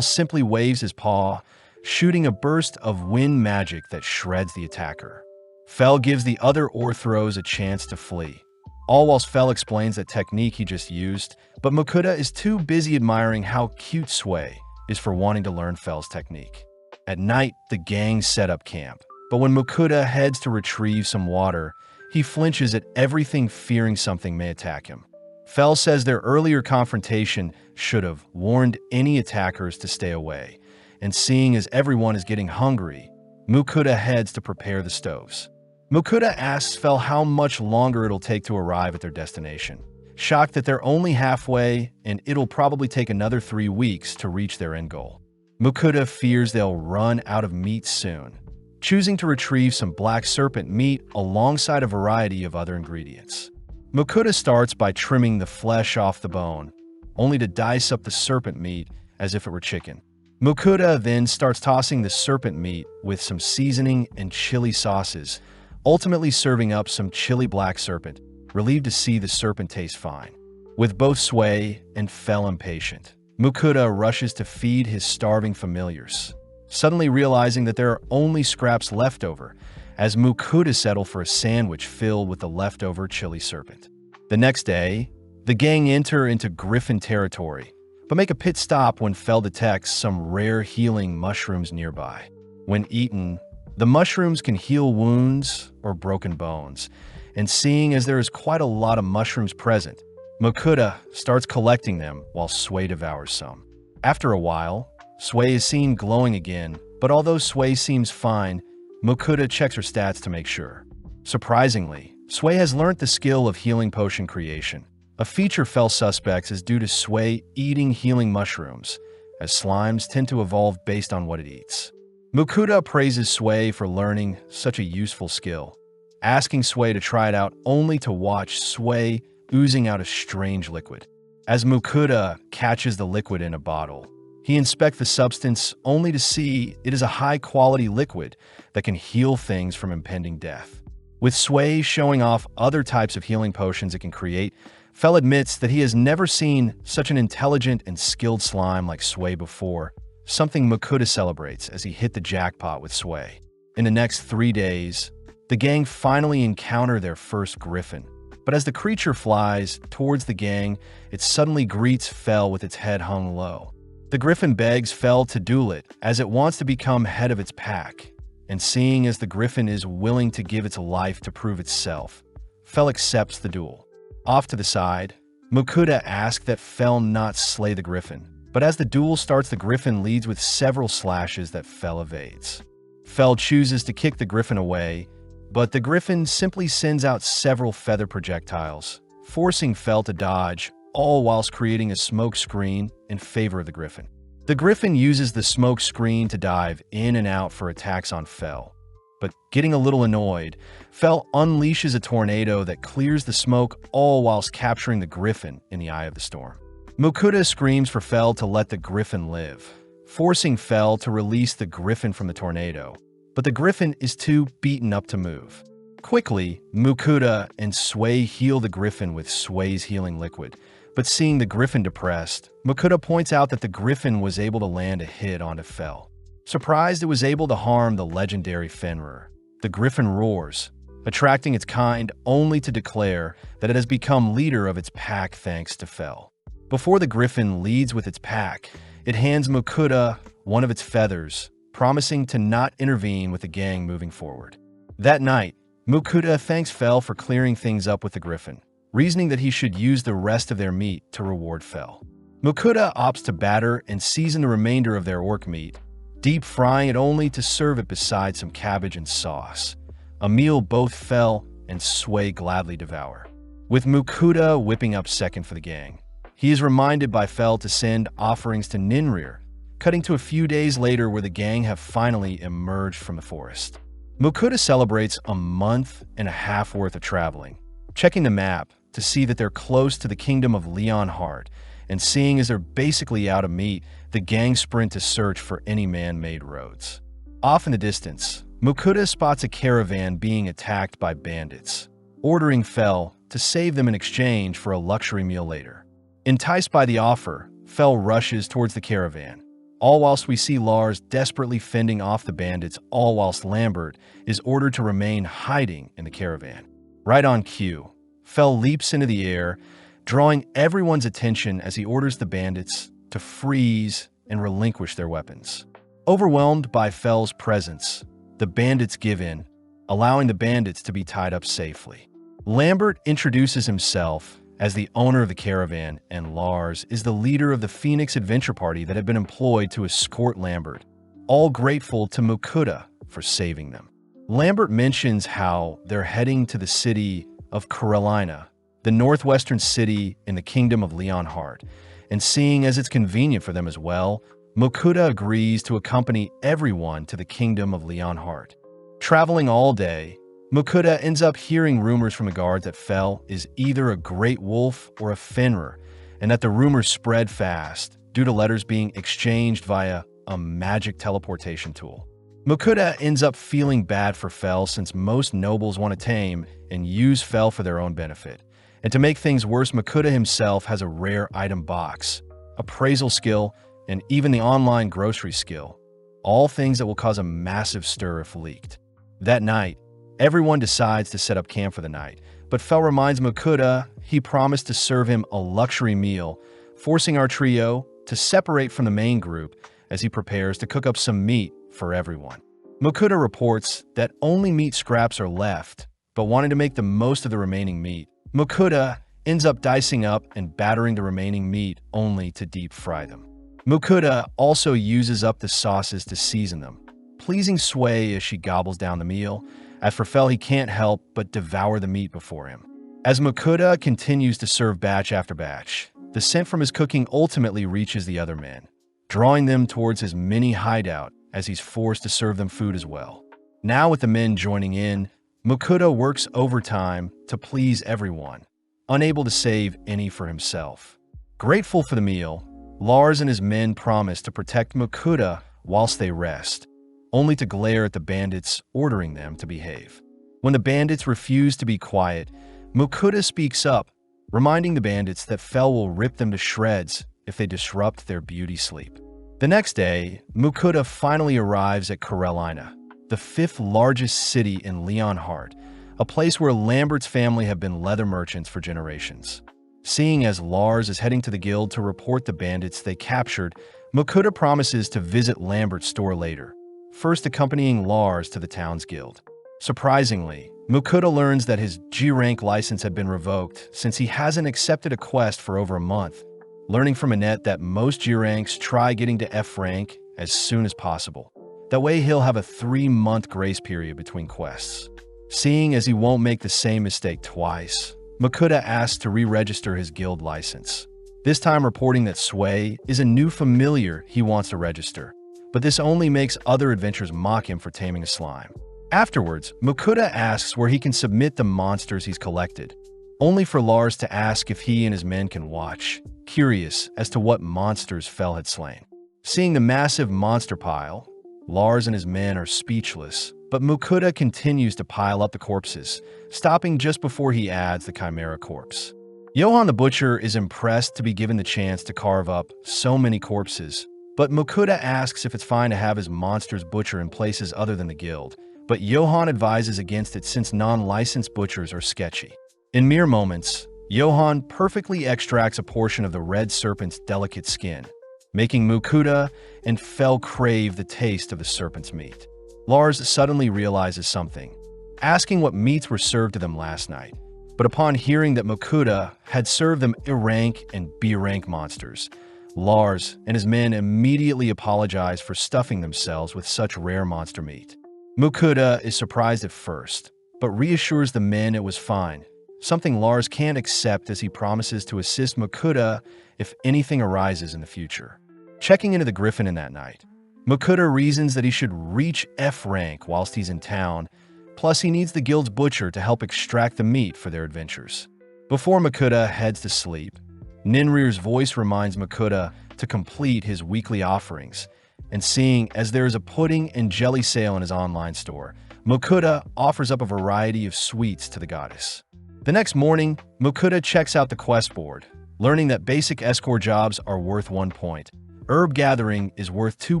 S1: simply waves his paw, shooting a burst of wind magic that shreds the attacker. Fel gives the other orthros a chance to flee, all whilst Fel explains that technique he just used, but Mukuda is too busy admiring how cute Sway is for wanting to learn Fel's technique. At night, the gang set up camp, but when Mukuda heads to retrieve some water, he flinches at everything, fearing something may attack him. Fel says their earlier confrontation should have warned any attackers to stay away, and seeing as everyone is getting hungry, Mukuda heads to prepare the stoves. Mukuda asks Fel how much longer it'll take to arrive at their destination, shocked that they're only halfway and it'll probably take another 3 weeks to reach their end goal. Mukuda fears they'll run out of meat soon, choosing to retrieve some black serpent meat alongside a variety of other ingredients. Mukuda starts by trimming the flesh off the bone, only to dice up the serpent meat as if it were chicken. Mukuda then starts tossing the serpent meat with some seasoning and chili sauces, ultimately serving up some chili black serpent, relieved to see the serpent taste fine. With both Sway and Fel impatient, Mukuda rushes to feed his starving familiars, suddenly realizing that there are only scraps left over, as Mukuda settle for a sandwich filled with the leftover chili serpent. The next day, the gang enter into Griffin territory, but make a pit stop when Fel detects some rare healing mushrooms nearby. When eaten, the mushrooms can heal wounds or broken bones, and seeing as there is quite a lot of mushrooms present, Mukuda starts collecting them while Sway devours some. After a while, Sway is seen glowing again, but although Sway seems fine, Mukuda checks her stats to make sure. Surprisingly, Sway has learnt the skill of healing potion creation. A feature Fel suspects is due to Sway eating healing mushrooms, as slimes tend to evolve based on what it eats. Mukuda praises Sway for learning such a useful skill, asking Sway to try it out only to watch Sway oozing out a strange liquid. As Mukuda catches the liquid in a bottle, he inspects the substance only to see it is a high-quality liquid that can heal things from impending death. With Sway showing off other types of healing potions it can create, Fel admits that he has never seen such an intelligent and skilled slime like Sway before, something Mukuda celebrates as he hit the jackpot with Sway. In the next 3 days, the gang finally encounter their first griffin, but as the creature flies towards the gang, it suddenly greets Fel with its head hung low. The griffin begs Fel to duel it, as it wants to become head of its pack, and seeing as the griffin is willing to give its life to prove itself, Fel accepts the duel. Off to the side, Mukuda asks that Fel not slay the griffin, but as the duel starts, the griffin leads with several slashes that Fel evades. Fel chooses to kick the griffin away, but the griffin simply sends out several feather projectiles, forcing Fel to dodge, all whilst creating a smoke screen in favor of the griffin. The griffin uses the smoke screen to dive in and out for attacks on Fel, but getting a little annoyed, Fel unleashes a tornado that clears the smoke, all whilst capturing the griffin in the eye of the storm. Mukuda screams for Fel to let the griffin live, forcing Fel to release the griffin from the tornado, but the griffin is too beaten up to move. Quickly, Mukuda and Sway heal the griffin with Sway's healing liquid, but seeing the griffin depressed, Mukuda points out that the griffin was able to land a hit onto Fel. Surprised it was able to harm the legendary Fenrir, the griffin roars, attracting its kind only to declare that it has become leader of its pack thanks to Fel. Before the griffin leads with its pack, it hands Mukuda one of its feathers, promising to not intervene with the gang moving forward. That night, Mukuda thanks Fel for clearing things up with the griffin, reasoning that he should use the rest of their meat to reward Fel. Mukuda opts to batter and season the remainder of their orc meat, deep frying it only to serve it beside some cabbage and sauce, a meal both Fel and Sway gladly devour. With Mukuda whipping up second for the gang, he is reminded by Fel to send offerings to Ninrir, cutting to a few days later where the gang have finally emerged from the forest. Mukuda celebrates a month and a half worth of traveling, checking the map to see that they're close to the kingdom of Leonhardt, and seeing as they're basically out of meat, the gang sprint to search for any man-made roads. Off in the distance, Mukuda spots a caravan being attacked by bandits, ordering Fel to save them in exchange for a luxury meal later. Enticed by the offer, Fel rushes towards the caravan, all whilst we see Lars desperately fending off the bandits, all whilst Lambert is ordered to remain hiding in the caravan. Right on cue, Fel leaps into the air, drawing everyone's attention as he orders the bandits to freeze and relinquish their weapons. Overwhelmed by Fel's presence, the bandits give in, allowing the bandits to be tied up safely. Lambert introduces himself as the owner of the caravan, and Lars is the leader of the Phoenix Adventure Party that had been employed to escort Lambert, all grateful to Mukuda for saving them. Lambert mentions how they're heading to the city of Carolina, the northwestern city in the kingdom of Leonhardt, and seeing as it's convenient for them as well, Mokuda agrees to accompany everyone to the kingdom of Leonhardt. Traveling all day, Mokuda ends up hearing rumors from the guards that Fell is either a great wolf or a Fenrir, and that the rumors spread fast due to letters being exchanged via a magic teleportation tool. Mokuda ends up feeling bad for Fell since most nobles want to tame and use Fell for their own benefit. And to make things worse, Mokuda himself has a rare item box, appraisal skill, and even the online grocery skill, all things that will cause a massive stir if leaked. That night, everyone decides to set up camp for the night, but Fell reminds Mokuda he promised to serve him a luxury meal, forcing our trio to separate from the main group as he prepares to cook up some meat for everyone. Mokuda reports that only meat scraps are left, but wanting to make the most of the remaining meat, Mokuda ends up dicing up and battering the remaining meat only to deep fry them. Mokuda also uses up the sauces to season them, pleasing Sway as she gobbles down the meal. As for Fell, he can't help but devour the meat before him. As Mokuda continues to serve batch after batch, the scent from his cooking ultimately reaches the other men, drawing them towards his mini hideout as he's forced to serve them food as well. Now with the men joining in, Mokuda works overtime to please everyone, unable to save any for himself. Grateful for the meal, Lars and his men promise to protect Mokuda whilst they rest, only to glare at the bandits, ordering them to behave. When the bandits refuse to be quiet, Mokuda speaks up, reminding the bandits that Fell will rip them to shreds if they disrupt their beauty sleep. The next day, Mokuda finally arrives at Carolina, the 5th largest city in Leonhardt, a place where Lambert's family have been leather merchants for generations. Seeing as Lars is heading to the guild to report the bandits they captured, Mokuda promises to visit Lambert's store later, first accompanying Lars to the town's guild. Surprisingly, Mokuda learns that his G-rank license had been revoked since he hasn't accepted a quest for over a month, learning from Annette that most G-ranks try getting to F rank as soon as possible. That way he'll have a 3-month grace period between quests. Seeing as he won't make the same mistake twice, Mokuda asks to re-register his guild license, this time reporting that Sway is a new familiar he wants to register, but this only makes other adventurers mock him for taming a slime. Afterwards, Mokuda asks where he can submit the monsters he's collected, only for Lars to ask if he and his men can watch, curious as to what monsters Fell had slain. Seeing the massive monster pile, Lars and his men are speechless, but Mokuda continues to pile up the corpses, stopping just before he adds the Chimera corpse. Johan the Butcher is impressed to be given the chance to carve up so many corpses, but Mokuda asks if it's fine to have his monsters butcher in places other than the guild, but Johan advises against it since non-licensed butchers are sketchy. In mere moments, Johan perfectly extracts a portion of the red serpent's delicate skin, making Mokuda and Fell crave the taste of the serpent's meat. Lars suddenly realizes something, asking what meats were served to them last night. But upon hearing that Mokuda had served them A-rank and B-rank monsters, Lars and his men immediately apologize for stuffing themselves with such rare monster meat. Mokuda is surprised at first, but reassures the men it was fine, something Lars can't accept as he promises to assist Mokuda if anything arises in the future. Checking into the Griffin in that night, Mokuda reasons that he should reach F rank whilst he's in town, plus he needs the guild's butcher to help extract the meat for their adventures. Before Mokuda heads to sleep, Ninrir's voice reminds Mokuda to complete his weekly offerings, and seeing as there is a pudding and jelly sale in his online store, Mokuda offers up a variety of sweets to the goddess. The next morning, Mokuda checks out the quest board, learning that basic escort jobs are worth 1 point, herb gathering is worth 2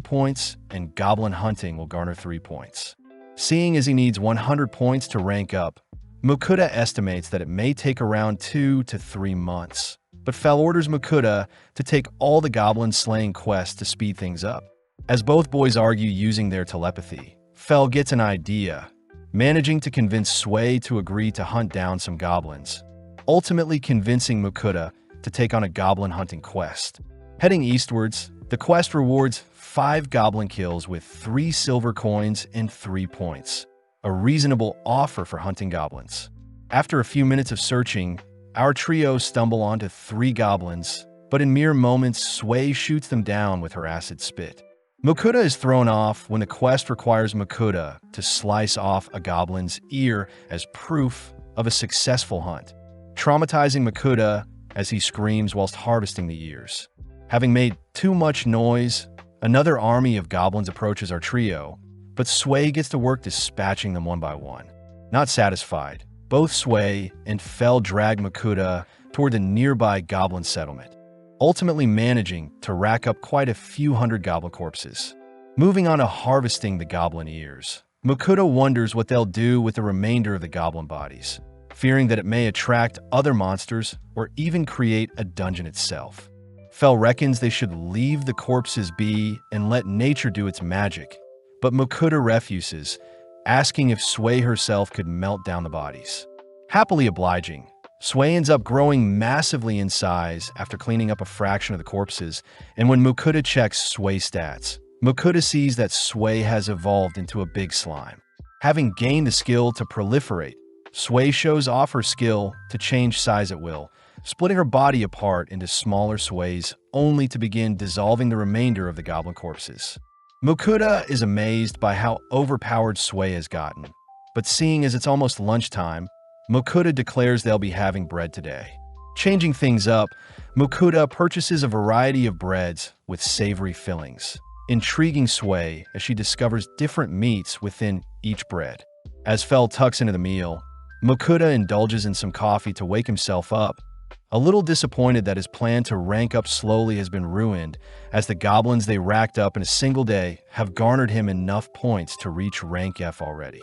S1: points, and goblin hunting will garner 3 points. Seeing as he needs 100 points to rank up, Mokuda estimates that it may take around 2 to 3 months, but Fell orders Mokuda to take all the goblin slaying quests to speed things up. As both boys argue using their telepathy, Fell gets an idea, managing to convince Sway to agree to hunt down some goblins, ultimately convincing Mokuda to take on a goblin hunting quest. Heading eastwards, the quest rewards 5 goblin kills with 3 silver coins and 3 points. a reasonable offer for hunting goblins. After a few minutes of searching, our trio stumble onto 3 goblins, but in mere moments, Sui shoots them down with her acid spit. Makuta is thrown off when the quest requires Makuta to slice off a goblin's ear as proof of a successful hunt, traumatizing Makuta as he screams whilst harvesting the ears. Having made too much noise, another army of goblins approaches our trio, but Sui gets to work dispatching them one by one. Not satisfied, both Sui and Fel drag Makuta toward the nearby goblin settlement, ultimately managing to rack up quite a few hundred goblin corpses. Moving on to harvesting the goblin ears, Makuta wonders what they'll do with the remainder of the goblin bodies, fearing that it may attract other monsters or even create a dungeon itself. Fel reckons they should leave the corpses be and let nature do its magic, but Makuta refuses, asking if Sui herself could melt down the bodies. Happily obliging, Sui ends up growing massively in size after cleaning up a fraction of the corpses, and when Makuta checks Sui's stats, Makuta sees that Sui has evolved into a big slime. Having gained the skill to proliferate, Sui shows off her skill to change size at will, splitting her body apart into smaller Suis only to begin dissolving the remainder of the goblin corpses. Makuta is amazed by how overpowered Sui has gotten, but seeing as it's almost lunchtime, Makuta declares they'll be having bread today. Changing things up, Makuta purchases a variety of breads with savory fillings, intriguing Sui as she discovers different meats within each bread. As Fel tucks into the meal, Makuta indulges in some coffee to wake himself up, a little disappointed that his plan to rank up slowly has been ruined, as the goblins they racked up in a single day have garnered him enough points to reach rank F already.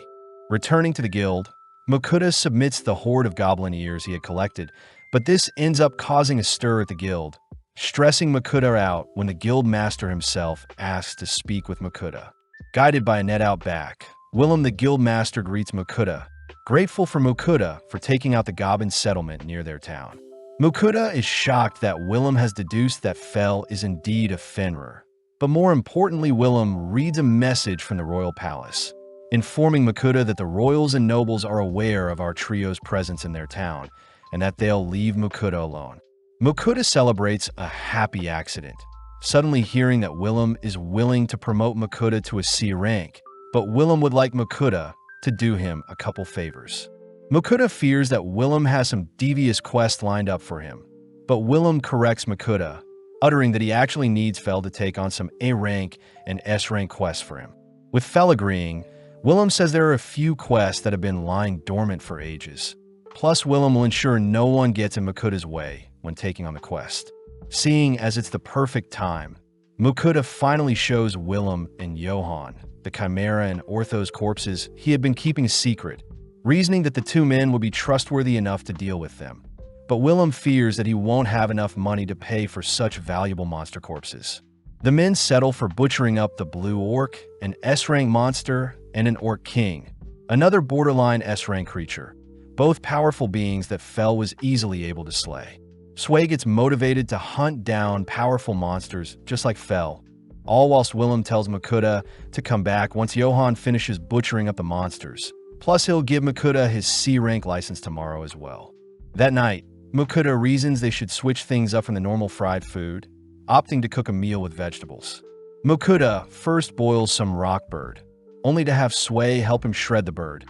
S1: Returning to the guild, Makuta submits the horde of goblin ears he had collected, but this ends up causing a stir at the guild, stressing Makuta out when the guild master himself asks to speak with Makuta. Guided by a net out back, Willem the guild master greets Makuta, grateful for Makuta for taking out the goblin settlement near their town. Makuta is shocked that Willem has deduced that Fel is indeed a Fenrir, but more importantly, Willem reads a message from the royal palace, informing Makuta that the royals and nobles are aware of our trio's presence in their town, and that they'll leave Makuta alone. Makuta celebrates a happy accident, suddenly hearing that Willem is willing to promote Makuta to a C rank, but Willem would like Makuta to do him a couple favors. Makuta fears that Willem has some devious quest lined up for him, but Willem corrects Makuta, uttering that he actually needs Fel to take on some A rank and S rank quests for him. With Fel agreeing, Willem says there are a few quests that have been lying dormant for ages. Plus, Willem will ensure no one gets in Makuta's way when taking on the quest. Seeing as it's the perfect time, Makuta finally shows Willem and Johan the Chimera and Ortho's corpses he had been keeping secret, reasoning that the 2 men would be trustworthy enough to deal with them. But Willem fears that he won't have enough money to pay for such valuable monster corpses. The men settle for butchering up the Blue Orc, an S-rank monster, and an Orc King, another borderline S-rank creature, both powerful beings that Fel was easily able to slay. Sui gets motivated to hunt down powerful monsters just like Fel, all whilst Willem tells Makuta to come back once Johan finishes butchering up the monsters. Plus, he'll give Makuta his C-rank license tomorrow as well. That night, Makuta reasons they should switch things up from the normal fried food, opting to cook a meal with vegetables. Makuta first boils some rock bird, only to have Sui help him shred the bird,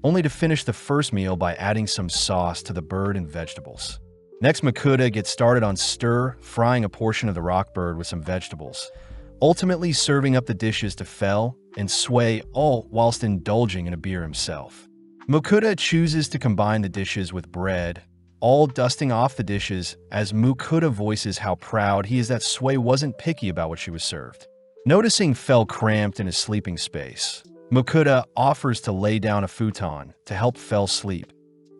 S1: only to finish the first meal by adding some sauce to the bird and vegetables. Next, Makuta gets started on stir-frying a portion of the rock bird with some vegetables, ultimately serving up the dishes to Fel and Sui, all whilst indulging in a beer himself. Makuta chooses to combine the dishes with bread, all dusting off the dishes as Makuta voices how proud he is that Sui wasn't picky about what she was served. Noticing Fel cramped in his sleeping space, Makuta offers to lay down a futon to help Fel sleep,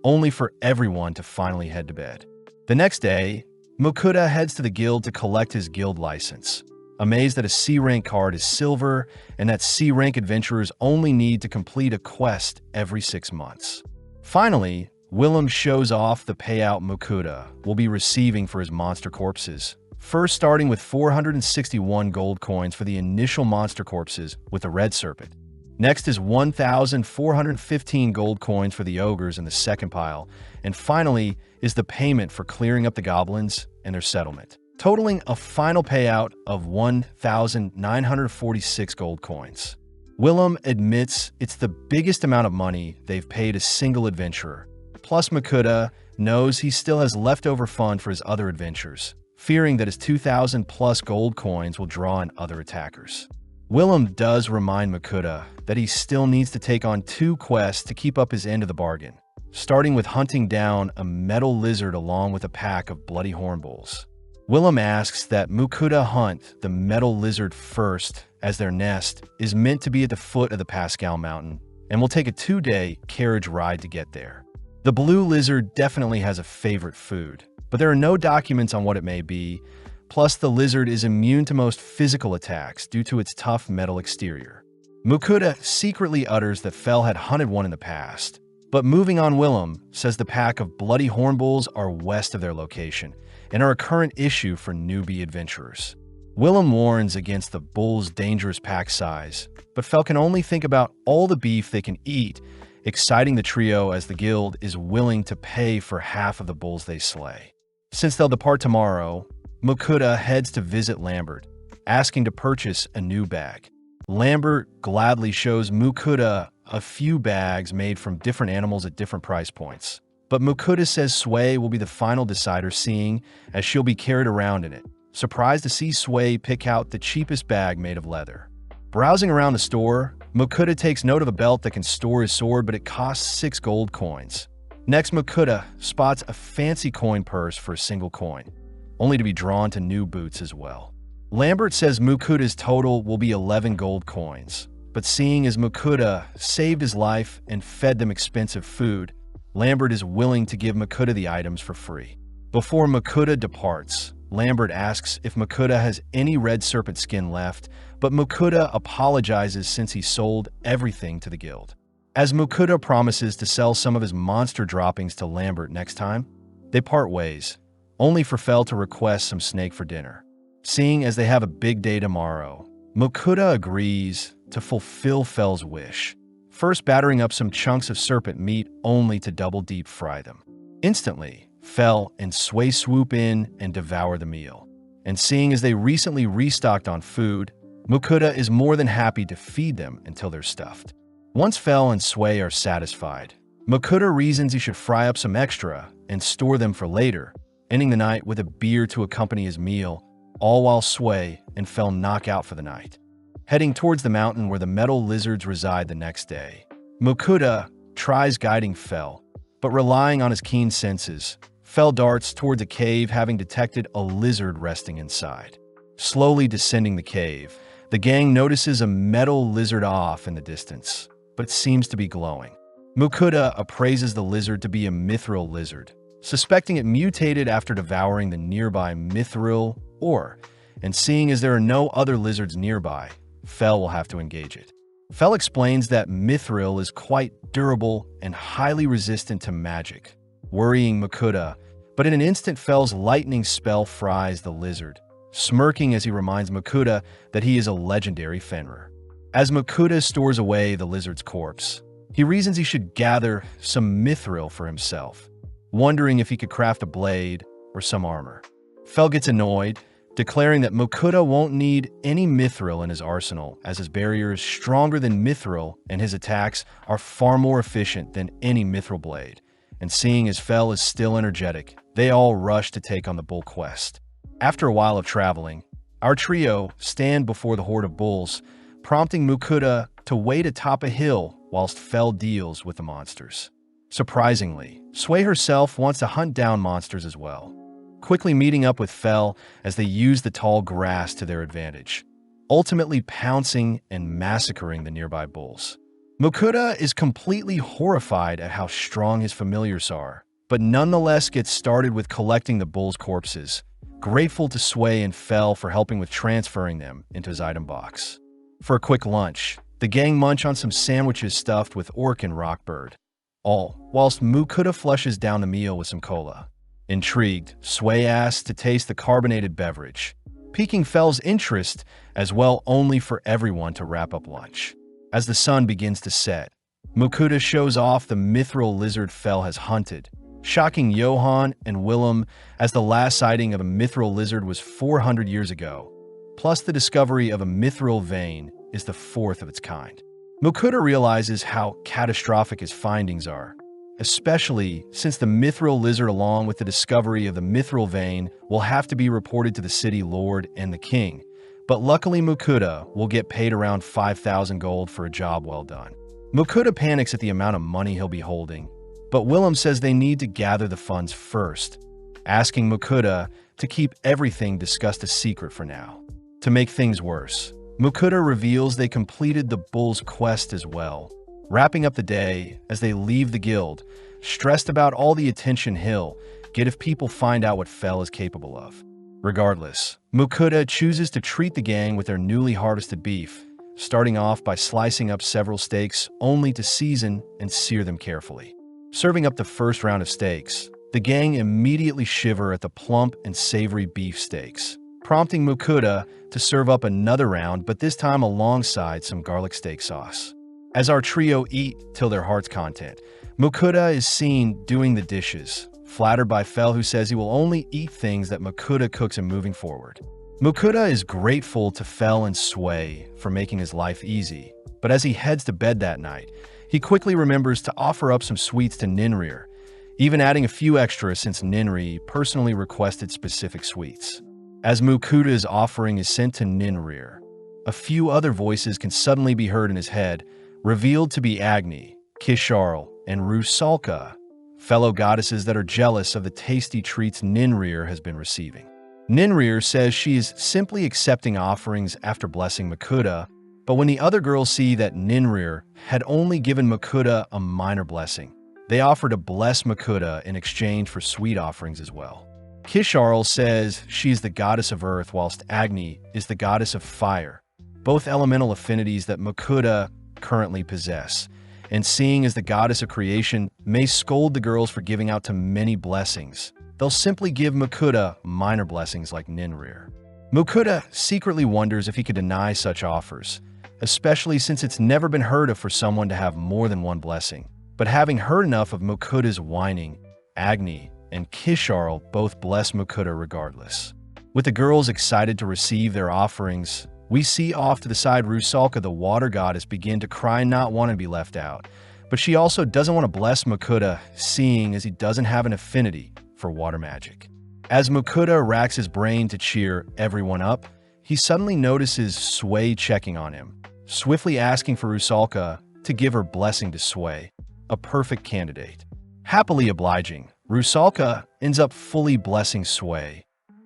S1: only for everyone to finally head to bed. The next day, Makuta heads to the guild to collect his guild license, amazed that a C-rank card is silver and that C-rank adventurers only need to complete a quest every 6 months. Finally, Willem shows off the payout Makuta will be receiving for his monster corpses, first starting with 461 gold coins for the initial monster corpses with the red serpent. Next is 1,415 gold coins for the ogres in the second pile, and finally is the payment for clearing up the goblins and their settlement, totaling a final payout of 1,946 gold coins. Willem admits it's the biggest amount of money they've paid a single adventurer. Plus, Makuta knows he still has leftover fund for his other adventures, fearing that his 2,000 plus gold coins will draw in other attackers. Willem does remind Makuta that he still needs to take on 2 quests to keep up his end of the bargain, starting with hunting down a metal lizard along with a pack of bloody hornbulls. Willem asks that Makuta hunt the metal lizard first, as their nest is meant to be at the foot of the Pascal Mountain and will take a 2-day carriage ride to get there. The blue lizard definitely has a favorite food, but there are no documents on what it may be. Plus, the lizard is immune to most physical attacks due to its tough metal exterior. Makuta secretly utters that Fel had hunted one in the past, but moving on, Willem says the pack of bloody hornbulls are west of their location and are a current issue for newbie adventurers. Willem warns against the bull's dangerous pack size, but Fel can only think about all the beef they can eat, exciting the trio as the guild is willing to pay for half of the bulls they slay. Since they'll depart tomorrow, Makuta heads to visit Lambert, asking to purchase a new bag. Lambert gladly shows Makuta a few bags made from different animals at different price points. But Makuta says Sway will be the final decider, seeing as she'll be carried around in it. Surprised to see Sway pick out the cheapest bag made of leather. Browsing around the store, Makuta takes note of a belt that can store his sword, but it costs 6 gold coins. Next, Makuta spots a fancy coin purse for a single coin, only to be drawn to new boots as well. Lambert says Makuta's total will be 11 gold coins, but seeing as Makuta saved his life and fed them expensive food, Lambert is willing to give Makuta the items for free. Before Makuta departs, Lambert asks if Makuta has any red serpent skin left, but Makuta apologizes since he sold everything to the guild. As Makuta promises to sell some of his monster droppings to Lambert next time, they part ways, only for Fel to request some snake for dinner. Seeing as they have a big day tomorrow, Makuta agrees to fulfill Fel's wish, first battering up some chunks of serpent meat only to double deep fry them. Instantly, Fel and Sway swoop in and devour the meal. And seeing as they recently restocked on food, Makuta is more than happy to feed them until they're stuffed. Once Fel and Sway are satisfied, Makuta reasons he should fry up some extra and store them for later, ending the night with a beer to accompany his meal, all while Sway and Fel knock out for the night. Heading towards the mountain where the metal lizards reside the next day, Makuta tries guiding Fel, but relying on his keen senses, Fel darts towards a cave, having detected a lizard resting inside. Slowly descending the cave, the gang notices a metal lizard off in the distance, but it seems to be glowing. Makuta appraises the lizard to be a mithril lizard, suspecting it mutated after devouring the nearby mithril ore, and seeing as there are no other lizards nearby, Fel will have to engage it. Fel explains that mithril is quite durable and highly resistant to magic, worrying Makuta, but in an instant Fel's lightning spell fries the lizard, smirking as he reminds Makuta that he is a legendary Fenrir. As Makuta stores away the lizard's corpse, he reasons he should gather some mithril for himself, wondering if he could craft a blade or some armor. Fel gets annoyed, declaring that Makuta won't need any mithril in his arsenal, as his barrier is stronger than mithril and his attacks are far more efficient than any mithril blade. And seeing as Fel is still energetic, they all rush to take on the bull quest. After a while of traveling, our trio stand before the horde of bulls, prompting Makuta to wait atop a hill whilst Fel deals with the monsters. Surprisingly, Sway herself wants to hunt down monsters as well, quickly meeting up with Fel as they use the tall grass to their advantage, ultimately pouncing and massacring the nearby bulls. Makuta is completely horrified at how strong his familiars are, but nonetheless gets started with collecting the bulls' corpses, grateful to Sway and Fel for helping with transferring them into his item box. For a quick lunch, the gang munch on some sandwiches stuffed with orc and rockbird, all whilst Makuta flushes down the meal with some cola. Intrigued, Sway asks to taste the carbonated beverage, piquing Fel's interest as well, only for everyone to wrap up lunch. As the sun begins to set, Mukuta shows off the mithril lizard Fel has hunted, shocking Johan and Willem as the last sighting of a mithril lizard was 400 years ago, plus the discovery of a mithril vein is the fourth of its kind. Mukuta realizes how catastrophic his findings are, especially since the mithril lizard along with the discovery of the mithril vein will have to be reported to the city lord and the king, but luckily Mukuta will get paid around 5,000 gold for a job well done. Mukuta panics at the amount of money he'll be holding, but Willem says they need to gather the funds first, asking Mukuta to keep everything discussed a secret for now. To make things worse, Mukuta reveals they completed the bull's quest as well, wrapping up the day as they leave the guild, stressed about all the attention he'll get if people find out what Fel is capable of. Regardless, Mukuta chooses to treat the gang with their newly harvested beef, starting off by slicing up several steaks only to season and sear them carefully. Serving up the first round of steaks, the gang immediately shiver at the plump and savory beef steaks, prompting Mukuta to serve up another round, but this time alongside some garlic steak sauce. As our trio eat till their heart's content, Mukuta is seen doing the dishes, flattered by Fel, who says he will only eat things that Mukuta cooks him moving forward. Mukuta is grateful to Fel and Sway for making his life easy, but as he heads to bed that night, he quickly remembers to offer up some sweets to Ninrir, even adding a few extras since Ninri personally requested specific sweets. As Mukuta's offering is sent to Ninrir, a few other voices can suddenly be heard in his head, revealed to be Agni, Kisharl, and Rusalka, fellow goddesses that are jealous of the tasty treats Ninrir has been receiving. Ninrir says she is simply accepting offerings after blessing Mukuta, but when the other girls see that Ninrir had only given Mukuta a minor blessing, they offer to bless Mukuta in exchange for sweet offerings as well. Kisharl says she is the goddess of earth whilst Agni is the goddess of fire, both elemental affinities that Mukuta currently possess, and seeing as the goddess of creation may scold the girls for giving out to many blessings, they'll simply give Mukuta minor blessings like Ninrir. Mukuta secretly wonders if he could deny such offers, especially since it's never been heard of for someone to have more than one blessing. But having heard enough of Mukuta's whining, Agni and Kisharl both bless Mukuta regardless. With the girls excited to receive their offerings, we see off to the side Rusalka, the water goddess, begin to cry, not wanting to be left out. But she also doesn't want to bless Mukuta, seeing as he doesn't have an affinity for water magic. As Mukuta racks his brain to cheer everyone up, he suddenly notices Sway checking on him, swiftly asking for Rusalka to give her blessing to Sway, a perfect candidate. Happily obliging, Rusalka ends up fully blessing Sway,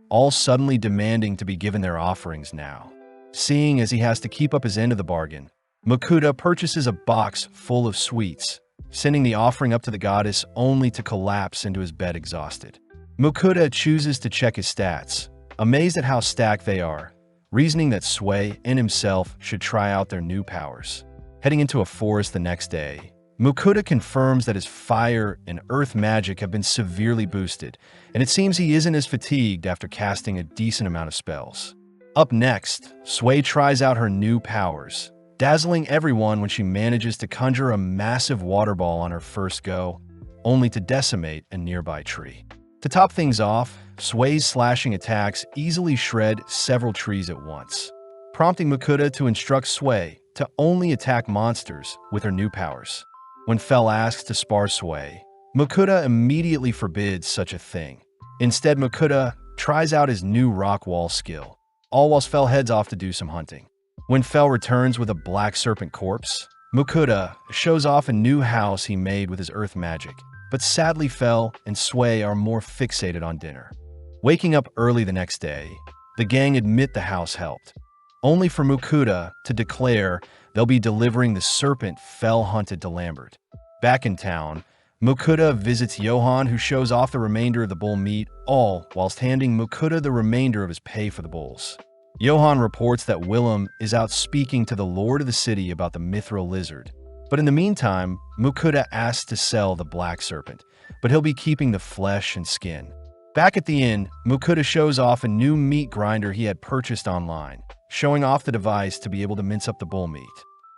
S1: all suddenly demanding to be given their offerings now. Seeing as he has to keep up his end of the bargain, Mukuta purchases a box full of sweets, sending the offering up to the goddess only to collapse into his bed exhausted. Mukuta chooses to check his stats, amazed at how stacked they are, reasoning that Sway and himself should try out their new powers. Heading into a forest the next day, Mukuta confirms that his fire and earth magic have been severely boosted, and it seems he isn't as fatigued after casting a decent amount of spells. Up next, Sway tries out her new powers, dazzling everyone when she manages to conjure a massive water ball on her first go, only to decimate a nearby tree. To top things off, Sway's slashing attacks easily shred several trees at once, prompting Mukuta to instruct Sway to only attack monsters with her new powers. When Fel asks to spar Sway, Mukuta immediately forbids such a thing. Instead, Mukuta tries out his new rock wall skill, all whilst Fel heads off to do some hunting. When Fel returns with a black serpent corpse, Mukuta shows off a new house he made with his earth magic, but sadly Fel and Sway are more fixated on dinner. Waking up early the next day, the gang admit the house helped, only for Mukuta to declare they'll be delivering the serpent Fel hunted to Lambert. Back in town, Mukuta visits Johan, who shows off the remainder of the bull meat, all whilst handing Mukuta the remainder of his pay for the bulls. Johan reports that Willem is out speaking to the lord of the city about the mithril lizard, but in the meantime, Mukuta asks to sell the black serpent, but he'll be keeping the flesh and skin. Back at the inn, Mukuta shows off a new meat grinder he had purchased online, showing off the device to be able to mince up the bull meat.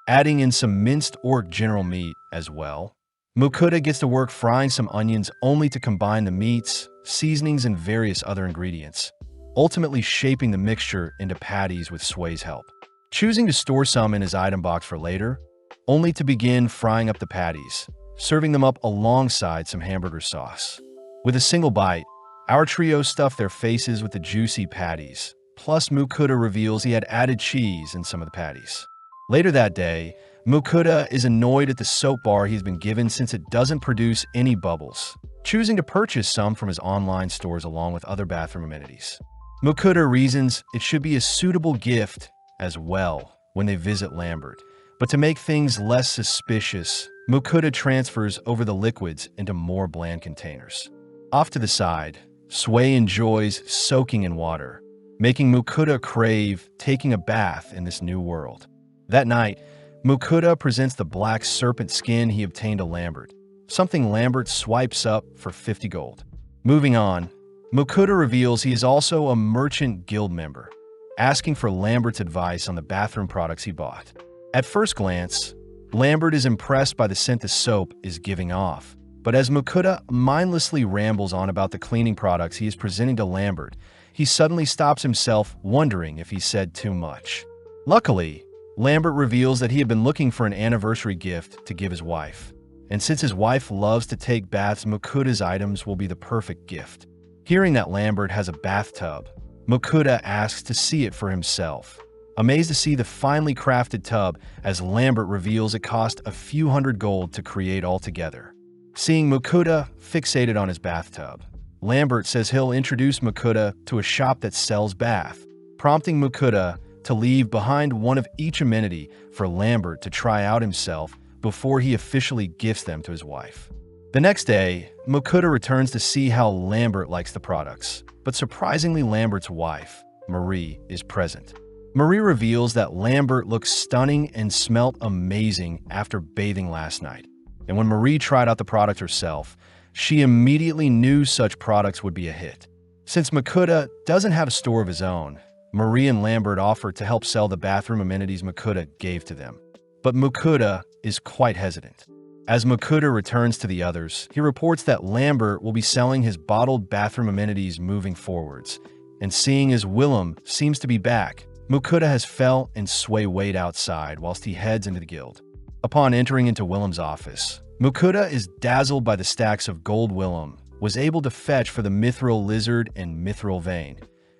S1: adding in some minced orc general meat as well. Mukuda gets to work frying some onions only to combine the meats, seasonings, and various other ingredients, ultimately shaping the mixture into patties with Sui's help. Choosing to store some in his item box for later, only to begin frying up the patties, serving them up alongside some hamburger sauce. With a single bite, our trio stuffed their faces with the juicy patties, plus Mukuda reveals he had added cheese in some of the patties. Later that day, Mukuda is annoyed at the soap bar he's been given since it doesn't produce any bubbles, choosing to purchase some from his online stores along with other bathroom amenities. Mukuda reasons it should be a suitable gift as well when they visit Lambert, but to make things less suspicious, Mukuda transfers over the liquids into more bland containers. Off to the side, Sui enjoys soaking in water, making Mukuda crave taking a bath in this new world. That night, Mukuda presents the black serpent skin he obtained to Lambert, something Lambert swipes up for 50 gold. Moving on, Mukuda reveals he is also a merchant guild member, asking for Lambert's advice on the bathroom products he bought. At first glance, Lambert is impressed by the scent the soap is giving off, but as Mukuda mindlessly rambles on about the cleaning products he is presenting to Lambert, he suddenly stops himself wondering if he said too much. Luckily, Lambert reveals that he had been looking for an anniversary gift to give his wife, and since his wife loves to take baths, Mukuda's items will be the perfect gift. Hearing that Lambert has a bathtub, Mukuda asks to see it for himself, amazed to see the finely crafted tub as Lambert reveals it cost a few hundred gold to create altogether. Seeing Mukuda fixated on his bathtub, Lambert says he'll introduce Mukuda to a shop that sells bath, prompting Mukuda to leave behind one of each amenity for Lambert to try out himself before he officially gifts them to his wife. The next day, Mukuda returns to see how Lambert likes the products, but surprisingly Lambert's wife, Marie, is present. Marie reveals that Lambert looks stunning and smelt amazing after bathing last night, and when Marie tried out the product herself, she immediately knew such products would be a hit. Since Mukuda doesn't have a store of his own, Marie and Lambert offered to help sell the bathroom amenities Mukuda gave to them. But Mukuda is quite hesitant. As Mukuda returns to the others, he reports that Lambert will be selling his bottled bathroom amenities moving forwards, and seeing as Willem seems to be back, Mukuda has fell and Sui wait outside whilst he heads into the guild. Upon entering into Willem's office, Mukuda is dazzled by the stacks of gold Willem was able to fetch for the mithril lizard and mithril vein,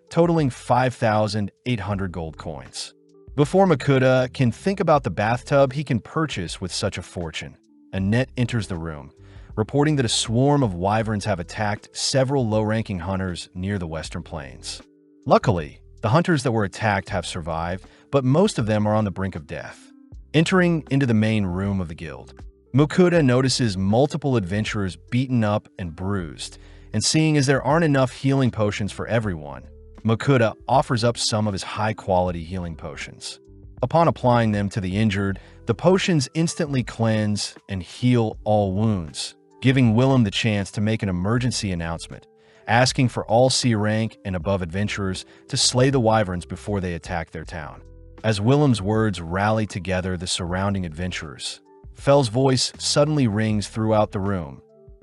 S1: totaling 5,800 gold coins. Before Mukuda can think about the bathtub he can purchase with such a fortune, Annette enters the room, reporting that a swarm of wyverns have attacked several low-ranking hunters near the Western Plains. Luckily, the hunters that were attacked have survived, but most of them are on the brink of death. Entering into the main room of the guild, Mukuda notices multiple adventurers beaten up and bruised, and seeing as there aren't enough healing potions for everyone, Mukuda offers up some of his high-quality healing potions. Upon applying them to the injured, the potions instantly cleanse and heal all wounds, giving Willem the chance to make an emergency announcement, asking for all C rank and above adventurers to slay the wyverns before they attack their town. As Willem's words rally together the surrounding adventurers, Fell's voice suddenly rings throughout the room,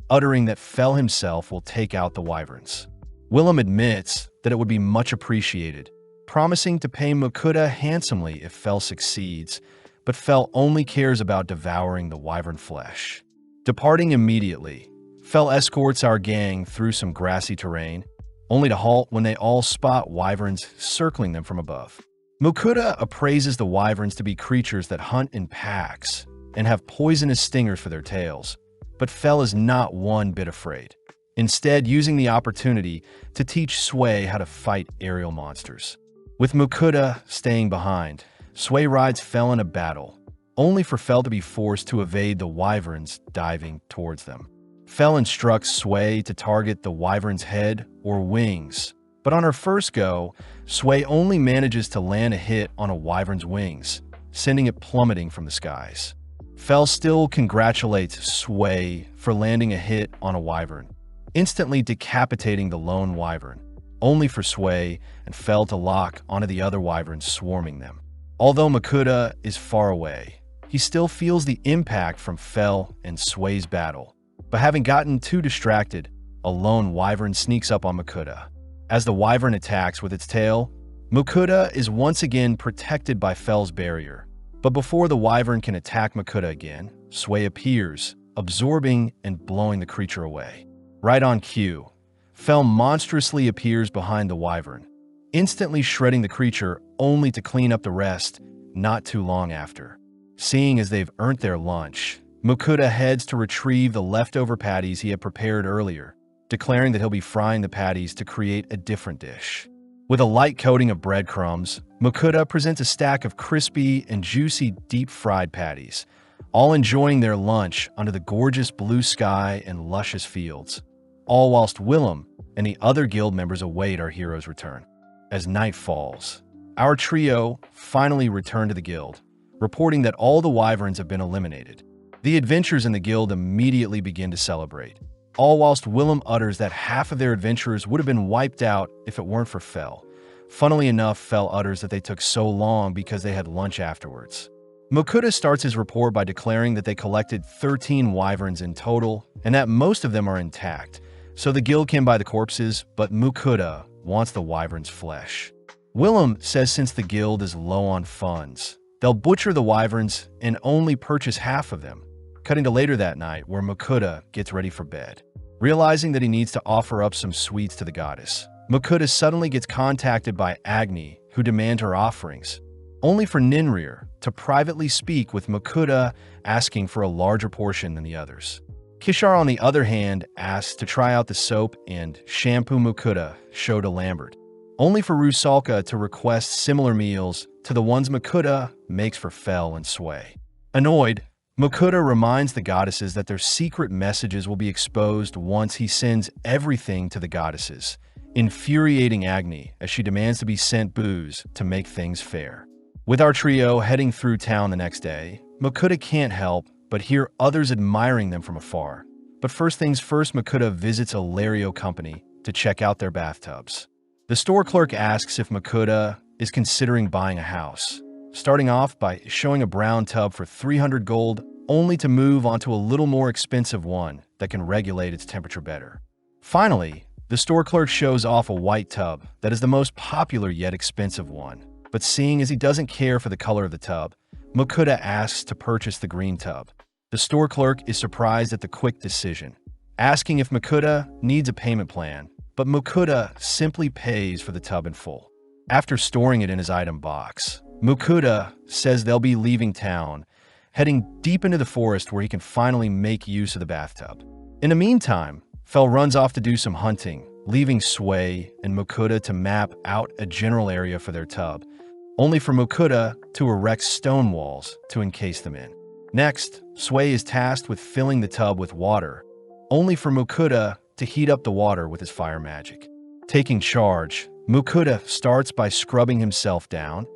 S1: uttering that Fell himself will take out the wyverns. Willem admits that it would be much appreciated, promising to pay Mukuda handsomely if Fell succeeds, but Fell only cares about devouring the wyvern flesh. Departing immediately, Fell escorts our gang through some grassy terrain, only to halt when they all spot wyverns circling them from above. Mukuda appraises the wyverns to be creatures that hunt in packs and have poisonous stingers for their tails, but Fell is not one bit afraid, instead using the opportunity to teach Sui how to fight aerial monsters. With Mukuda staying behind, Sui rides Fell in a battle, only for Fell to be forced to evade the wyverns diving towards them. Fell instructs Sui to target the wyvern's head or wings, but on her first go, Sui only manages to land a hit on a wyvern's wings, sending it plummeting from the skies. Fell still congratulates Sui for landing a hit on a wyvern, instantly decapitating the lone wyvern, only for Sui and Fell to lock onto the other wyverns swarming them. Although Mukuda is far away, he still feels the impact from Fel and Sway's battle. But having gotten too distracted, a lone wyvern sneaks up on Makuta. As the wyvern attacks with its tail, Makuta is once again protected by Fel's barrier. But before the wyvern can attack Makuta again, Sway appears, absorbing and blowing the creature away. Right on cue, Fel monstrously appears behind the wyvern, instantly shredding the creature only to clean up the rest not too long after. Seeing as they've earned their lunch, Makuta heads to retrieve the leftover patties he had prepared earlier, declaring that he'll be frying the patties to create a different dish. With a light coating of breadcrumbs, Makuta presents a stack of crispy and juicy deep-fried patties, all enjoying their lunch under the gorgeous blue sky and luscious fields, all whilst Willem and the other guild members await our hero's return. As night falls, our trio finally return to the guild, reporting that all the wyverns have been eliminated. The adventurers in the guild immediately begin to celebrate, all whilst Willem utters that half of their adventurers would have been wiped out if it weren't for Fel. Funnily enough, Fel utters that they took so long because they had lunch afterwards. Makuta starts his report by declaring that they collected 13 wyverns in total, and that most of them are intact, so the guild can buy the corpses, but Makuta wants the wyvern's flesh. Willem says since the guild is low on funds, they'll butcher the wyverns and only purchase half of them, cutting to later that night where Makuta gets ready for bed. Realizing that he needs to offer up some sweets to the goddess, Makuta suddenly gets contacted by Agni, who demand her offerings, only for Ninrir to privately speak with Makuta, asking for a larger portion than the others. Kishar, on the other hand, asks to try out the soap and shampoo Makuta showed to Lambert, only for Rusalka to request similar meals to the ones Makuta makes for Fel and Sway. Annoyed, Makuta reminds the goddesses that their secret messages will be exposed once he sends everything to the goddesses, infuriating Agni as she demands to be sent booze to make things fair. With our trio heading through town the next day, Makuta can't help but hear others admiring them from afar. But first things first, Makuta visits a Lario company to check out their bathtubs. The store clerk asks if Makuta is considering buying a house, starting off by showing a brown tub for 300 gold, only to move on to a little more expensive one that can regulate its temperature better. Finally, the store clerk shows off a white tub that is the most popular yet expensive one, but seeing as he doesn't care for the color of the tub, Makuta asks to purchase the green tub. The store clerk is surprised at the quick decision, asking if Makuta needs a payment plan, but Makuta simply pays for the tub in full. After storing it in his item box, Makuta says they'll be leaving town, heading deep into the forest where he can finally make use of the bathtub. In the meantime, Fel runs off to do some hunting, leaving Sway and Makuta to map out a general area for their tub, only for Makuta to erect stone walls to encase them in. Next, Sway is tasked with filling the tub with water, only for Makuta to heat up the water with his fire magic. Taking charge, Makuta starts by scrubbing himself down,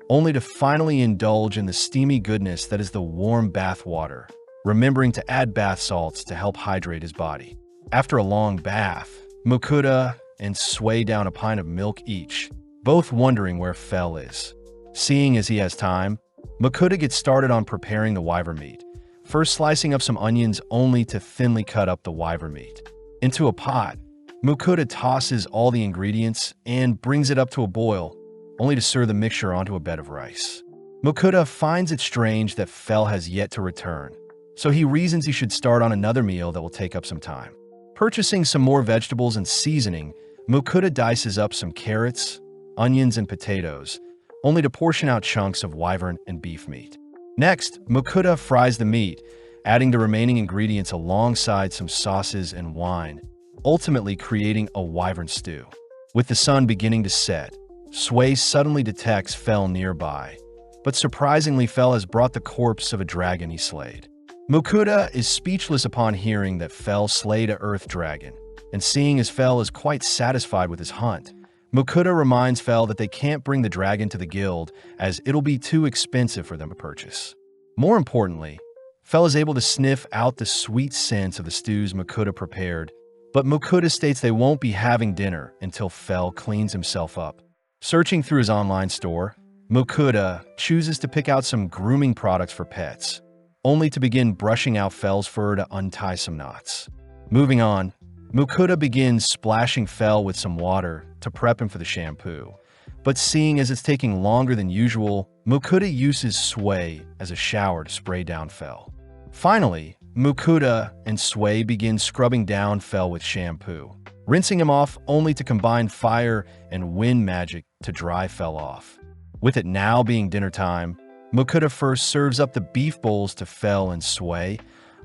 S1: only to finally indulge in the steamy goodness that is the warm bath water, remembering to add bath salts to help hydrate his body. After a long bath, Makuta and Sway down a pint of milk each, both wondering where Fel is. Seeing as he has time, Makuta gets started on preparing the wyvern meat, first slicing up some onions only to thinly cut up the wyvern meat. Into a pot, Makuta tosses all the ingredients and brings it up to a boil, only to serve the mixture onto a bed of rice. Makuta finds it strange that Fel has yet to return, so he reasons he should start on another meal that will take up some time. Purchasing some more vegetables and seasoning, Makuta dices up some carrots, onions, and potatoes, only to portion out chunks of wyvern and beef meat. Next, Makuta fries the meat, adding the remaining ingredients alongside some sauces and wine, ultimately creating a wyvern stew. With the sun beginning to set, Sway suddenly detects Fel nearby, but surprisingly Fel has brought the corpse of a dragon he slayed. Makuta is speechless upon hearing that Fel slayed a earth dragon, and seeing as Fel is quite satisfied with his hunt, Makuta reminds Fel that they can't bring the dragon to the guild as it'll be too expensive for them to purchase. More importantly, Fel is able to sniff out the sweet scents of the stews Makuta prepared, but Makuta states they won't be having dinner until Fel cleans himself up. Searching through his online store, Mukuda chooses to pick out some grooming products for pets, only to begin brushing out Fell's fur to untie some knots. Moving on, Mukuda begins splashing Fell with some water to prep him for the shampoo. But seeing as it's taking longer than usual, Mukuda uses Sway as a shower to spray down Fell. Finally, Mukuda and Sway begin scrubbing down Fell with shampoo, rinsing him off only to combine fire and wind magic to dry Fell off. With it now being dinner time, Mukuda first serves up the beef bowls to Fell and Sway,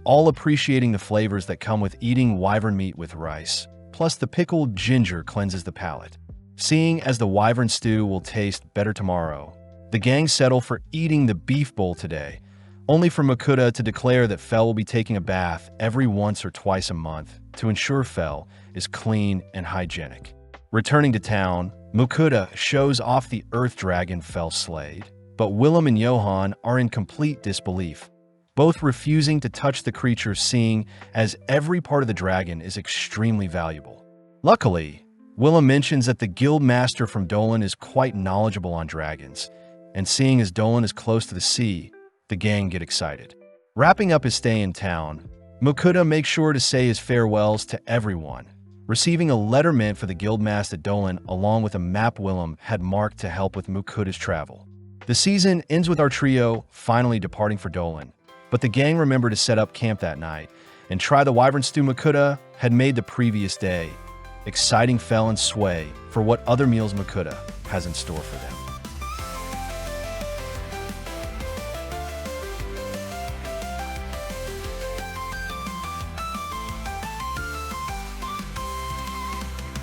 S1: all appreciating the flavors that come with eating wyvern meat with rice, plus the pickled ginger cleanses the palate. Seeing as the wyvern stew will taste better tomorrow, the gang settle for eating the beef bowl today, only for Mukuda to declare that Fell will be taking a bath every once or twice a month to ensure Fell is clean and hygienic. Returning to town, Mukuda shows off the earth dragon Fell slayed, but Willem and Johan are in complete disbelief, both refusing to touch the creature, seeing as every part of the dragon is extremely valuable. Luckily, Willem mentions that the guild master from Dolan is quite knowledgeable on dragons, and seeing as Dolan is close to the sea, the gang get excited. Wrapping up his stay in town, Mukuda makes sure to say his farewells to everyone, receiving a letter meant for the guildmaster at Dolan along with a map Willem had marked to help with Mukuda's travel. The season ends with our trio finally departing for Dolan, but the gang remember to set up camp that night and try the wyvern stew Mukuda had made the previous day, exciting Fell and Sway for what other meals Mukuda has in store for them.